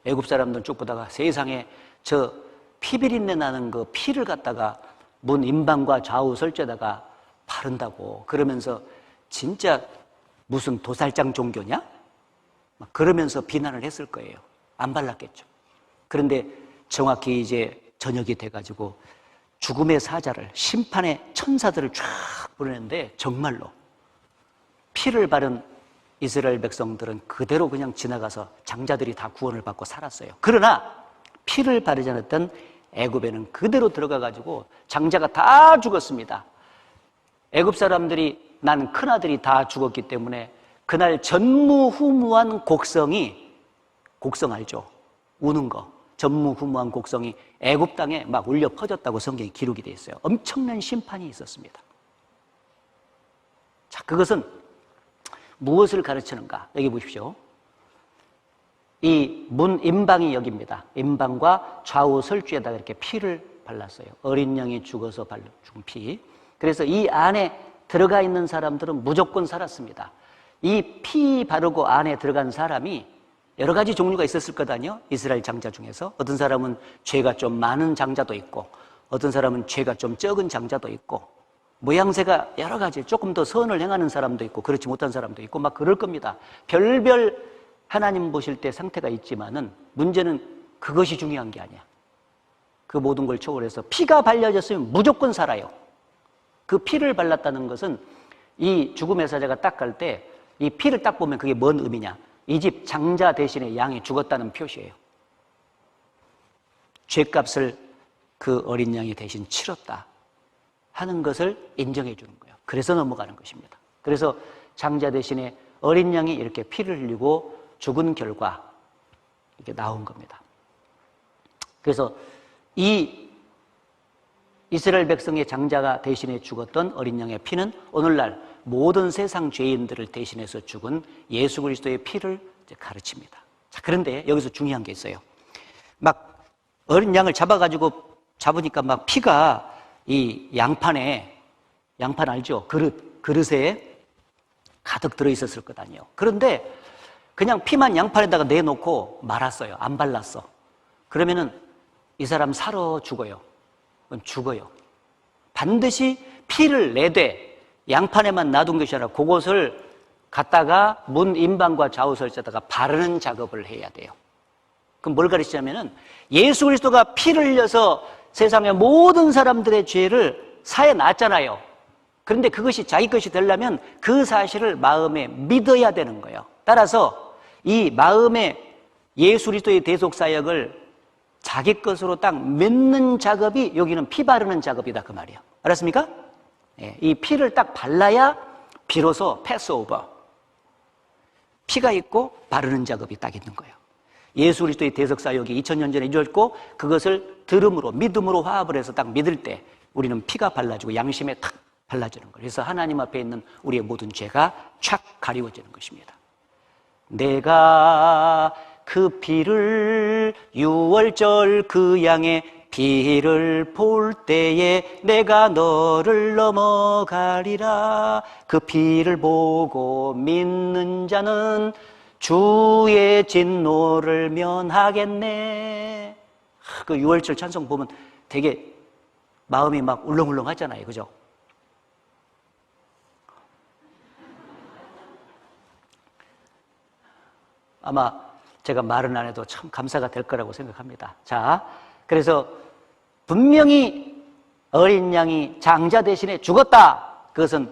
애굽 사람들 쭉 보다가 세상에 저 피비린내 나는 그 피를 갖다가 문 임방과 좌우 설주에다가 바른다고 그러면서 진짜 무슨 도살장 종교냐? 막 그러면서 비난을 했을 거예요. 안 발랐겠죠. 그런데 정확히 이제 저녁이 돼가지고 죽음의 사자를, 심판의 천사들을 쫙 보내는데 정말로 피를 바른 이스라엘 백성들은 그대로 그냥 지나가서 장자들이 다 구원을 받고 살았어요. 그러나 피를 바르지 않았던 애굽에는 그대로 들어가가지고 장자가 다 죽었습니다. 애굽 사람들이 난 큰아들이 다 죽었기 때문에 그날 전무후무한 곡성이, 곡성 알죠? 우는 거. 전무후무한 곡성이 애굽 땅에 막 울려 퍼졌다고 성경에 기록이 되어 있어요. 엄청난 심판이 있었습니다. 자, 그것은 무엇을 가르치는가? 여기 보십시오. 이 문 임방이 여기입니다. 임방과 좌우 설주에다가 이렇게 피를 발랐어요. 어린 양이 죽어서 죽은 피. 그래서 이 안에 들어가 있는 사람들은 무조건 살았습니다. 이 피 바르고 안에 들어간 사람이 여러 가지 종류가 있었을 거다요. 이스라엘 장자 중에서 어떤 사람은 죄가 좀 많은 장자도 있고 어떤 사람은 죄가 좀 적은 장자도 있고 모양새가 여러 가지 조금 더 선을 행하는 사람도 있고 그렇지 못한 사람도 있고 막 그럴 겁니다. 별별 하나님 보실 때 상태가 있지만은 문제는 그것이 중요한 게 아니야. 그 모든 걸 초월해서 피가 발려졌으면 무조건 살아요. 그 피를 발랐다는 것은 이 죽음의 사자가 딱 갈 때 이 피를 딱 보면 그게 뭔 의미냐? 이 집 장자 대신에 양이 죽었다는 표시예요. 죄값을 그 어린 양이 대신 치렀다 하는 것을 인정해 주는 거예요. 그래서 넘어가는 것입니다. 그래서 장자 대신에 어린 양이 이렇게 피를 흘리고 죽은 결과 이렇게 나온 겁니다. 그래서 이 이스라엘 백성의 장자가 대신해 죽었던 어린 양의 피는 오늘날 모든 세상 죄인들을 대신해서 죽은 예수 그리스도의 피를 가르칩니다. 자, 그런데 여기서 중요한 게 있어요. 막 어린 양을 잡으니까 막 피가 이 양판에, 양판 알죠? 그릇에 가득 들어있었을 것 아니에요. 그런데 그냥 피만 양판에다가 내놓고 말았어요. 안 발랐어. 그러면은 이 사람 살아 죽어요. 그건 죽어요. 반드시 피를 내되 양판에만 놔둔 것이 아니라 그것을 갖다가 문 임방과 좌우 설자다가 바르는 작업을 해야 돼요. 그럼 뭘 가르치냐면은 예수 그리스도가 피를 흘려서 세상의 모든 사람들의 죄를 사해 놨잖아요. 그런데 그것이 자기 것이 되려면 그 사실을 마음에 믿어야 되는 거예요. 따라서 이 마음에 예수 그리스도의 대속 사역을 자기 것으로 딱 맺는 작업이 여기는 피 바르는 작업이다 그 말이에요. 알았습니까? 이 피를 딱 발라야 비로소 패스오버, 피가 있고 바르는 작업이 딱 있는 거예요. 예수 그리스도의 대속 사역이 2000년 전에 이루어졌고 그것을 들음으로 믿음으로 화합을 해서 딱 믿을 때 우리는 피가 발라지고 양심에 탁 발라지는 거예요. 그래서 하나님 앞에 있는 우리의 모든 죄가 촥 가리워지는 것입니다. 내가 그 피를 6월절 그 양의 피를 볼 때에 내가 너를 넘어가리라. 그 피를 보고 믿는 자는 주의 진노를 면하겠네. 그 6월절 찬송 보면 되게 마음이 막 울렁울렁 하잖아요. 그죠? 아마 제가 말은 안 해도 참 감사가 될 거라고 생각합니다. 자, 그래서 분명히 어린 양이 장자 대신에 죽었다. 그것은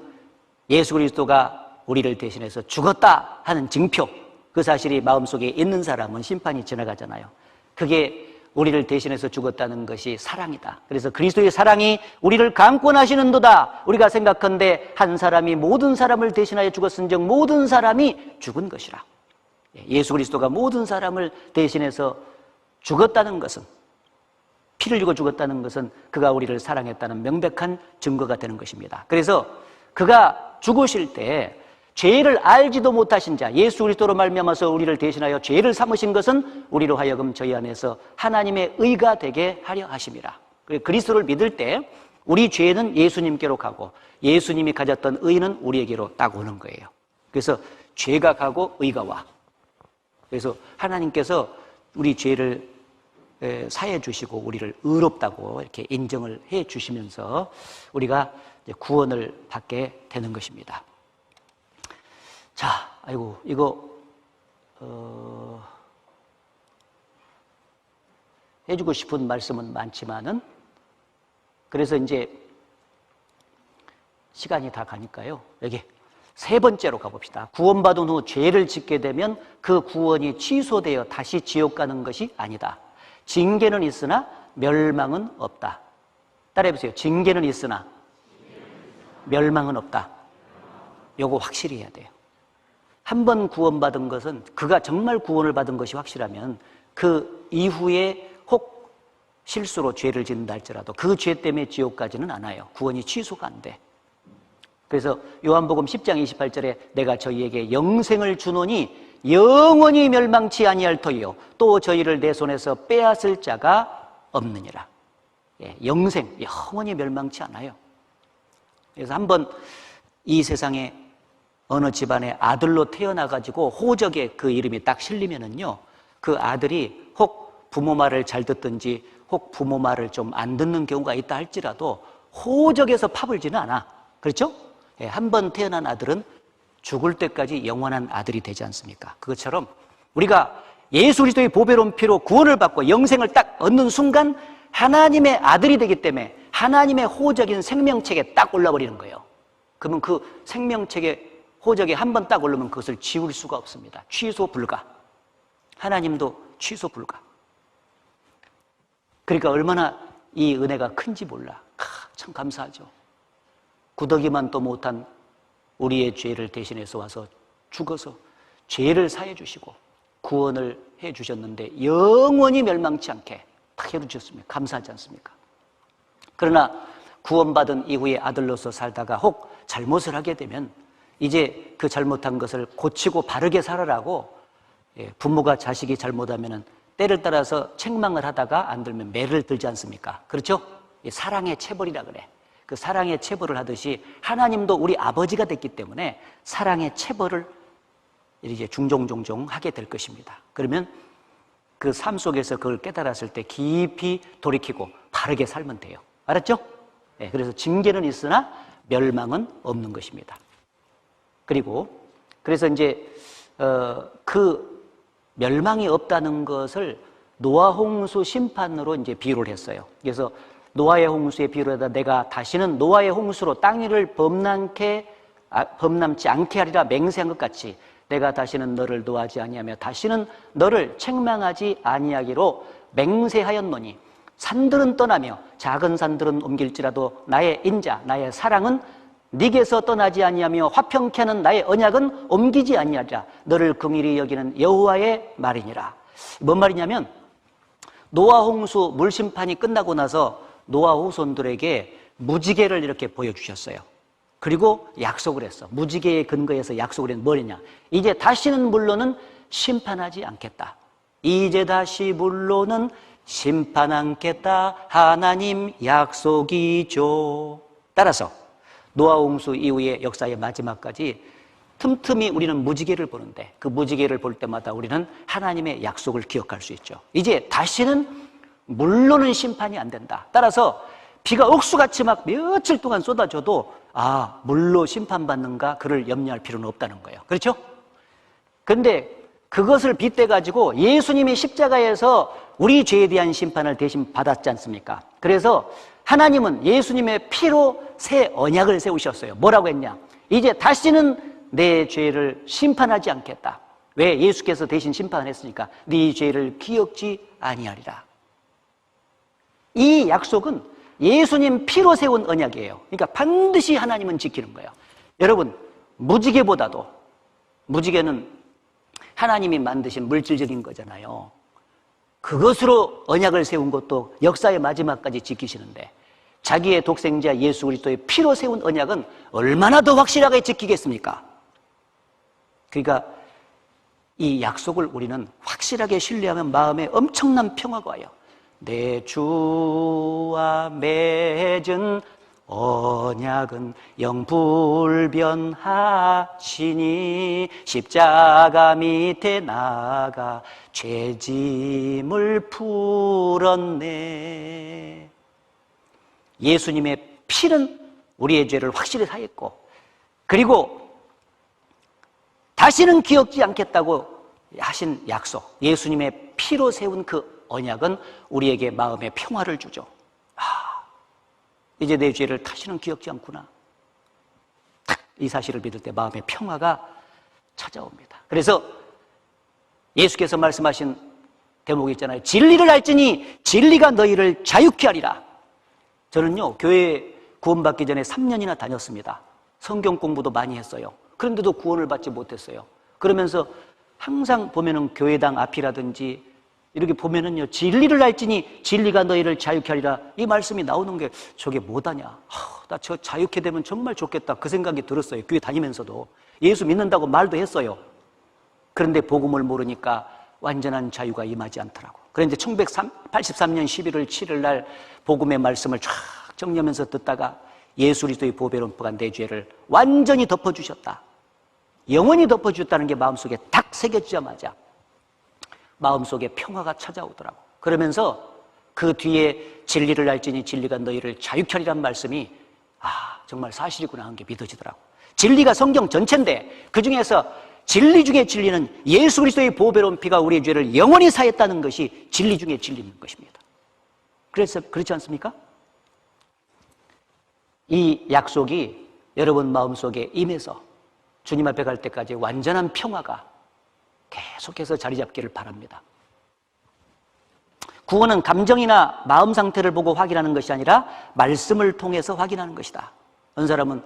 예수 그리스도가 우리를 대신해서 죽었다 하는 증표. 그 사실이 마음속에 있는 사람은 심판이 지나가잖아요. 그게 우리를 대신해서 죽었다는 것이 사랑이다. 그래서 그리스도의 사랑이 우리를 강권하시는도다. 우리가 생각한데 한 사람이 모든 사람을 대신하여 죽었은즉 모든 사람이 죽은 것이라. 예수 그리스도가 모든 사람을 대신해서 죽었다는 것은, 피를 주고 죽었다는 것은 그가 우리를 사랑했다는 명백한 증거가 되는 것입니다. 그래서 그가 죽으실 때 죄를 알지도 못하신 자, 예수 그리스도로 말미암아서 우리를 대신하여 죄를 삼으신 것은 우리로 하여금 저희 안에서 하나님의 의가 되게 하려 하심이라. 그리스도를 믿을 때 우리 죄는 예수님께로 가고 예수님이 가졌던 의는 우리에게로 딱 오는 거예요. 그래서 죄가 가고 의가 와. 그래서 하나님께서 우리 죄를 사해 주시고 우리를 의롭다고 이렇게 인정을 해 주시면서 우리가 구원을 받게 되는 것입니다. 자, 아이고 이거 해주고 싶은 말씀은 많지만은 그래서 이제 시간이 다 가니까요. 여기 세 번째로 가봅시다. 구원받은 후 죄를 짓게 되면 그 구원이 취소되어 다시 지옥 가는 것이 아니다. 징계는 있으나 멸망은 없다. 따라해보세요. 징계는 있으나 멸망은 없다. 요거 확실히 해야 돼요. 한 번 구원받은 것은 그가 정말 구원을 받은 것이 확실하면 그 이후에 혹 실수로 죄를 짓는다 할지라도 그 죄 때문에 지옥 가지는 않아요. 구원이 취소가 안 돼. 그래서 요한복음 10장 28절에 내가 저희에게 영생을 주노니 영원히 멸망치 아니할 터이요 또 저희를 내 손에서 빼앗을 자가 없느니라. 예, 영생, 영원히 멸망치 않아요. 그래서 한번 이 세상에 어느 집안에 아들로 태어나가지고 호적에 그 이름이 딱 실리면은요, 그 아들이 혹 부모 말을 잘 듣든지 혹 부모 말을 좀 안 듣는 경우가 있다 할지라도 호적에서 파벌지는 않아. 그렇죠? 예, 한 번 태어난 아들은 죽을 때까지 영원한 아들이 되지 않습니까? 그것처럼 우리가 예수 그리스도의 보배로운 피로 구원을 받고 영생을 딱 얻는 순간 하나님의 아들이 되기 때문에 하나님의 호적인 생명책에 딱 올라버리는 거예요. 그러면 그 생명책에 호적에 한 번 딱 올르면 그것을 지울 수가 없습니다. 취소 불가. 하나님도 취소 불가. 그러니까 얼마나 이 은혜가 큰지 몰라. 참 감사하죠. 구더기만 또 못한 우리의 죄를 대신해서 와서 죽어서 죄를 사해 주시고 구원을 해 주셨는데 영원히 멸망치 않게 다 해주셨습니다. 감사하지 않습니까? 그러나 구원받은 이후에 아들로서 살다가 혹 잘못을 하게 되면 이제 그 잘못한 것을 고치고 바르게 살아라고 부모가 자식이 잘못하면 때를 따라서 책망을 하다가 안 들면 매를 들지 않습니까? 그렇죠? 사랑의 체벌이라 그래. 그 사랑의 체벌을 하듯이 하나님도 우리 아버지가 됐기 때문에 사랑의 체벌을 이제 종종 하게 될 것입니다. 그러면 그 삶 속에서 그걸 깨달았을 때 깊이 돌이키고 바르게 살면 돼요. 알았죠? 네, 그래서 징계는 있으나 멸망은 없는 것입니다. 그리고 그래서 이제 그 멸망이 없다는 것을 노아 홍수 심판으로 이제 비유를 했어요. 그래서 노아의 홍수에 비유를 하다 내가 다시는 노아의 홍수로 땅 위를 범람치 않게 하리라 맹세한 것 같이 내가 다시는 너를 노하지 아니하며 다시는 너를 책망하지 아니하기로 맹세하였노니 산들은 떠나며 작은 산들은 옮길지라도 나의 인자 나의 사랑은 네게서 떠나지 아니하며 화평케 하는 나의 언약은 옮기지 아니하리라. 너를 긍휼히 여기는 여호와의 말이니라. 뭔 말이냐면 노아 홍수 물심판이 끝나고 나서 노아 후손들에게 무지개를 이렇게 보여주셨어요. 그리고 약속을 했어. 무지개에 근거해서 약속을 했는 뭐냐? 이제 다시는 물로는 심판하지 않겠다. 이제 다시 물로는 심판 않겠다. 하나님 약속이죠. 따라서 노아 홍수 이후의 역사의 마지막까지 틈틈이 우리는 무지개를 보는데 그 무지개를 볼 때마다 우리는 하나님의 약속을 기억할 수 있죠. 이제 다시는 물로는 심판이 안 된다. 따라서 비가 억수같이 막 며칠 동안 쏟아져도 물로 심판받는가 그를 염려할 필요는 없다는 거예요. 그렇죠? 그런데 그것을 빗대가지고 예수님이 십자가에서 우리 죄에 대한 심판을 대신 받았지 않습니까? 그래서 하나님은 예수님의 피로 새 언약을 세우셨어요. 뭐라고 했냐? 이제 다시는 내 죄를 심판하지 않겠다. 왜? 예수께서 대신 심판을 했으니까 네 죄를 기억지 아니하리라. 이 약속은 예수님 피로 세운 언약이에요. 그러니까 반드시 하나님은 지키는 거예요. 여러분, 무지개보다도 무지개는 하나님이 만드신 물질적인 거잖아요. 그것으로 언약을 세운 것도 역사의 마지막까지 지키시는데 자기의 독생자 예수 그리스도의 피로 세운 언약은 얼마나 더 확실하게 지키겠습니까? 그러니까 이 약속을 우리는 확실하게 신뢰하면 마음에 엄청난 평화가 와요. 내 주와 맺은 언약은 영불변하시니 십자가 밑에 나가 죄짐을 풀었네. 예수님의 피는 우리의 죄를 확실히 사했고, 그리고 다시는 기억지 않겠다고 하신 약속, 예수님의 피로 세운 그 언약은 우리에게 마음의 평화를 주죠. 이제 내 죄를 다시는 기억지 않구나. 딱 이 사실을 믿을 때 마음의 평화가 찾아옵니다. 그래서 예수께서 말씀하신 대목이 있잖아요. 진리를 알지니 진리가 너희를 자유케 하리라. 저는요, 교회 구원받기 전에 3년이나 다녔습니다. 성경 공부도 많이 했어요. 그런데도 구원을 받지 못했어요. 그러면서 항상 보면은 교회당 앞이라든지 이렇게 보면은요, 진리를 알지니 진리가 너희를 자유케 하리라, 이 말씀이 나오는 게 저게 뭐다냐, 나 저 자유케 되면 정말 좋겠다, 그 생각이 들었어요. 교회 다니면서도 예수 믿는다고 말도 했어요. 그런데 복음을 모르니까 완전한 자유가 임하지 않더라고. 그런데 1983년 11월 7일 날 복음의 말씀을 쫙 정리하면서 듣다가 예수 그리스도의 보배로운 피가 내 죄를 완전히 덮어주셨다, 영원히 덮어주셨다는 게 마음속에 딱 새겨지자마자 마음속에 평화가 찾아오더라고. 그러면서 그 뒤에 진리를 알지니 진리가 너희를 자유케 하리란 말씀이 정말 사실이구나 하는 게 믿어지더라고. 진리가 성경 전체인데 그 중에서 진리 중에 진리는 예수 그리스도의 보배로운 피가 우리의 죄를 영원히 사했다는 것이 진리 중에 진리인 것입니다. 그래서 그렇지 않습니까? 이 약속이 여러분 마음속에 임해서 주님 앞에 갈 때까지 완전한 평화가 계속해서 자리 잡기를 바랍니다. 구원은 감정이나 마음 상태를 보고 확인하는 것이 아니라 말씀을 통해서 확인하는 것이다. 어떤 사람은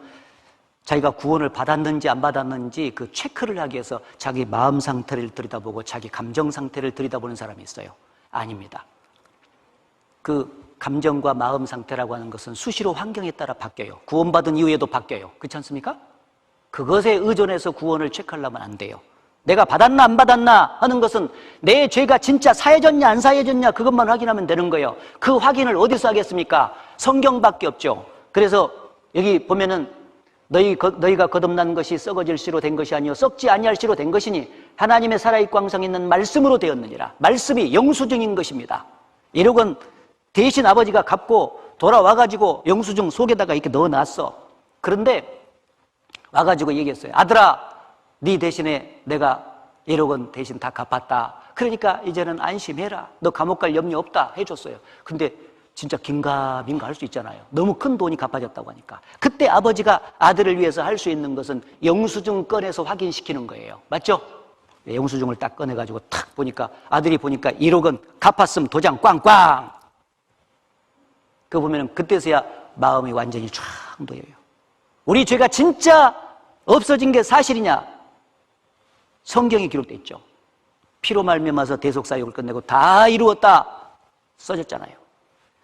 자기가 구원을 받았는지 안 받았는지 그 체크를 하기 위해서 자기 마음 상태를 들여다보고 자기 감정 상태를 들여다보는 사람이 있어요. 아닙니다. 그 감정과 마음 상태라고 하는 것은 수시로 환경에 따라 바뀌어요. 구원받은 이후에도 바뀌어요. 그렇지 않습니까? 그것에 의존해서 구원을 체크하려면 안 돼요. 내가 받았나 안 받았나 하는 것은 내 죄가 진짜 사해졌냐 안 사해졌냐 그것만 확인하면 되는 거예요. 그 확인을 어디서 하겠습니까? 성경밖에 없죠. 그래서 여기 보면은 너희가 거듭난 것이 썩어질 씨로 된 것이 아니요 썩지 아니할 씨로 된 것이니 하나님의 살아있고 항상 있는 말씀으로 되었느니라. 말씀이 영수증인 것입니다. 1억은 대신 아버지가 갚고 돌아와가지고 영수증 속에다가 이렇게 넣어놨어. 그런데 와가지고 얘기했어요. 아들아, 네 대신에 내가 1억원 대신 다 갚았다. 그러니까 이제는 안심해라. 너 감옥 갈 염려 없다 해줬어요. 근데 진짜 긴가민가 할 수 있잖아요. 너무 큰 돈이 갚아졌다고 하니까. 그때 아버지가 아들을 위해서 할 수 있는 것은 영수증 꺼내서 확인시키는 거예요. 맞죠? 영수증을 딱 꺼내가지고 탁 보니까 아들이 보니까 1억원 갚았음 도장 꽝꽝. 그거 보면 그때서야 마음이 완전히 쫙 놓여요. 우리 죄가 진짜 없어진 게 사실이냐? 성경에 기록되어 있죠. 피로 말미암아서 대속사역을 끝내고 다 이루었다 써졌잖아요.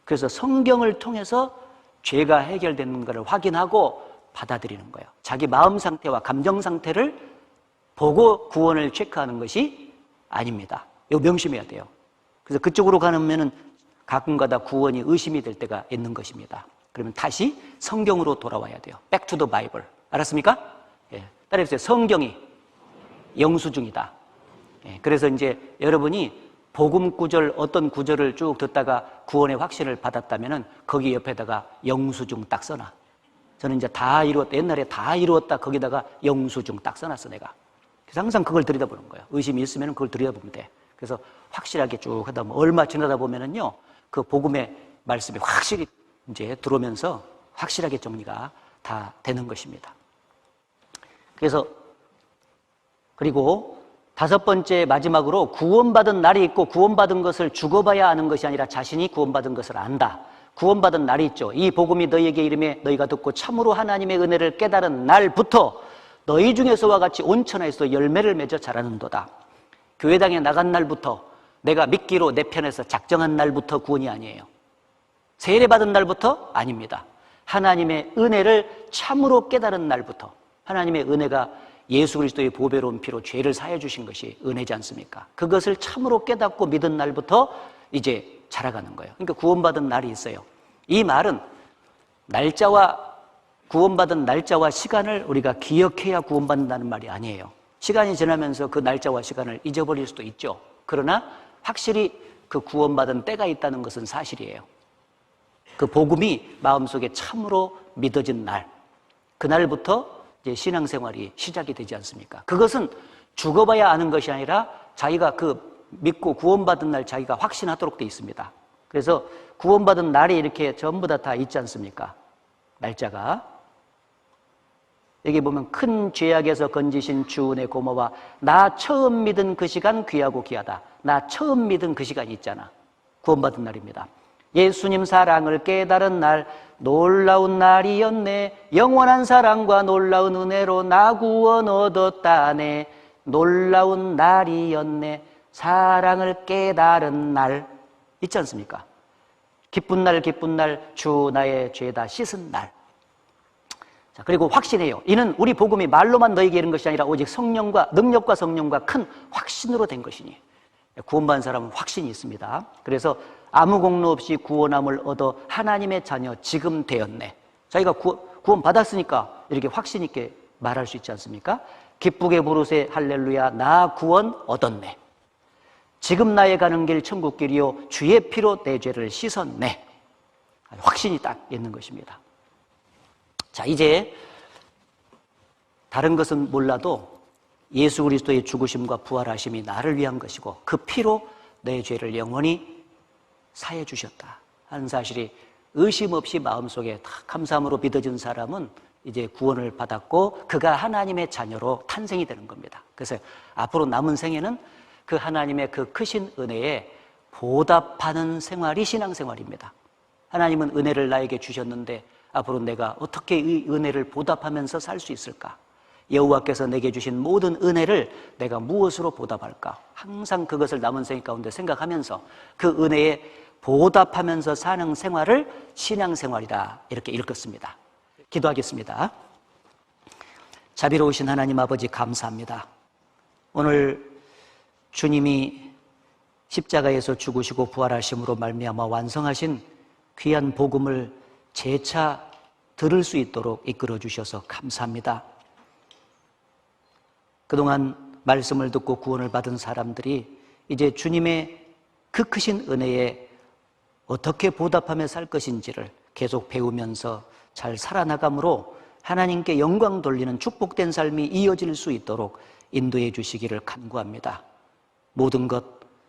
그래서 성경을 통해서 죄가 해결되는 것을 확인하고 받아들이는 거예요. 자기 마음 상태와 감정 상태를 보고 구원을 체크하는 것이 아닙니다. 이거 명심해야 돼요. 그래서 그쪽으로 가면은 가끔가다 구원이 의심이 될 때가 있는 것입니다. 그러면 다시 성경으로 돌아와야 돼요. Back to the Bible. 알았습니까? 예. 따라해보세요. 성경이 영수증이다. 예. 그래서 이제 여러분이 복음 구절 어떤 구절을 쭉 듣다가 구원의 확신을 받았다면은 거기 옆에다가 영수증 딱 써놔. 저는 이제 다 이루었다. 옛날에 다 이루었다. 거기다가 영수증 딱 써놨어 내가. 그래서 항상 그걸 들여다보는 거예요. 의심이 있으면 그걸 들여다보면 돼. 그래서 확실하게 쭉 하다 보면 얼마 지나다 보면은요 그 복음의 말씀이 확실히 이제 들어오면서 확실하게 정리가 다 되는 것입니다. 그래서 그리고 5번째 마지막으로 구원받은 날이 있고 구원받은 것을 죽어봐야 아는 것이 아니라 자신이 구원받은 것을 안다. 구원받은 날이 있죠. 이 복음이 너희에게 이름에 너희가 듣고 참으로 하나님의 은혜를 깨달은 날부터 너희 중에서와 같이 온천에서 열매를 맺어 자라는도다. 교회당에 나간 날부터 내가 믿기로 내 편에서 작정한 날부터 구원이 아니에요. 세례받은 날부터 아닙니다. 하나님의 은혜를 참으로 깨달은 날부터. 하나님의 은혜가 예수 그리스도의 보배로운 피로 죄를 사해 주신 것이 은혜지 않습니까? 그것을 참으로 깨닫고 믿은 날부터 이제 자라가는 거예요. 그러니까 구원받은 날이 있어요. 이 말은 날짜와 구원받은 날짜와 시간을 우리가 기억해야 구원받는다는 말이 아니에요. 시간이 지나면서 그 날짜와 시간을 잊어버릴 수도 있죠. 그러나 확실히 그 구원받은 때가 있다는 것은 사실이에요. 그 복음이 마음속에 참으로 믿어진 날, 그날부터 이제 신앙생활이 시작이 되지 않습니까? 그것은 죽어봐야 아는 것이 아니라 자기가 그 믿고 구원받은 날 자기가 확신하도록 돼 있습니다. 그래서 구원받은 날이 이렇게 전부 다 있지 않습니까? 날짜가. 여기 보면 큰 죄악에서 건지신 주 은혜 고마워. 나 처음 믿은 그 시간 귀하고 귀하다. 나 처음 믿은 그 시간이 있잖아. 구원받은 날입니다. 예수님 사랑을 깨달은 날, 놀라운 날이었네. 영원한 사랑과 놀라운 은혜로 나 구원 얻었다네. 놀라운 날이었네. 사랑을 깨달은 날 있지 않습니까? 기쁜 날 기쁜 날 주 나의 죄다 씻은 날. 자, 그리고 확신해요. 이는 우리 복음이 말로만 너에게 이른 것이 아니라 오직 성령과 능력과 성령과 큰 확신으로 된 것이니. 구원받은 사람은 확신이 있습니다. 그래서 아무 공로 없이 구원함을 얻어 하나님의 자녀 지금 되었네. 자기가 구원 받았으니까 이렇게 확신 있게 말할 수 있지 않습니까? 기쁘게 부르세 할렐루야 나 구원 얻었네. 지금 나의 가는 길 천국 길이요 주의 피로 내 죄를 씻었네. 확신이 딱 있는 것입니다. 자, 이제 다른 것은 몰라도 예수 그리스도의 죽으심과 부활하심이 나를 위한 것이고 그 피로 내 죄를 영원히 사해 주셨다 하는 사실이 의심 없이 마음속에 다 감사함으로 믿어진 사람은 이제 구원을 받았고 그가 하나님의 자녀로 탄생이 되는 겁니다. 그래서 앞으로 남은 생에는 그 하나님의 그 크신 은혜에 보답하는 생활이 신앙생활입니다. 하나님은 은혜를 나에게 주셨는데 앞으로 내가 어떻게 이 은혜를 보답하면서 살 수 있을까? 여호와께서 내게 주신 모든 은혜를 내가 무엇으로 보답할까? 항상 그것을 남은 생 가운데 생각하면서 그 은혜에 보답하면서 사는 생활을 신앙생활이다 이렇게 읽었습니다. 기도하겠습니다. 자비로우신 하나님 아버지 감사합니다. 오늘 주님이 십자가에서 죽으시고 부활하심으로 말미암아 완성하신 귀한 복음을 재차 들을 수 있도록 이끌어 주셔서 감사합니다. 그동안 말씀을 듣고 구원을 받은 사람들이 이제 주님의 그 크신 은혜에 어떻게 보답하며 살 것인지를 계속 배우면서 잘 살아나감으로 하나님께 영광 돌리는 축복된 삶이 이어질 수 있도록 인도해 주시기를 간구합니다. 모든 것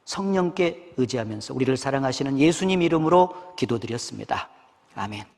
성령께 의지하면서 우리를 사랑하시는 예수님 이름으로 기도드렸습니다. 아멘.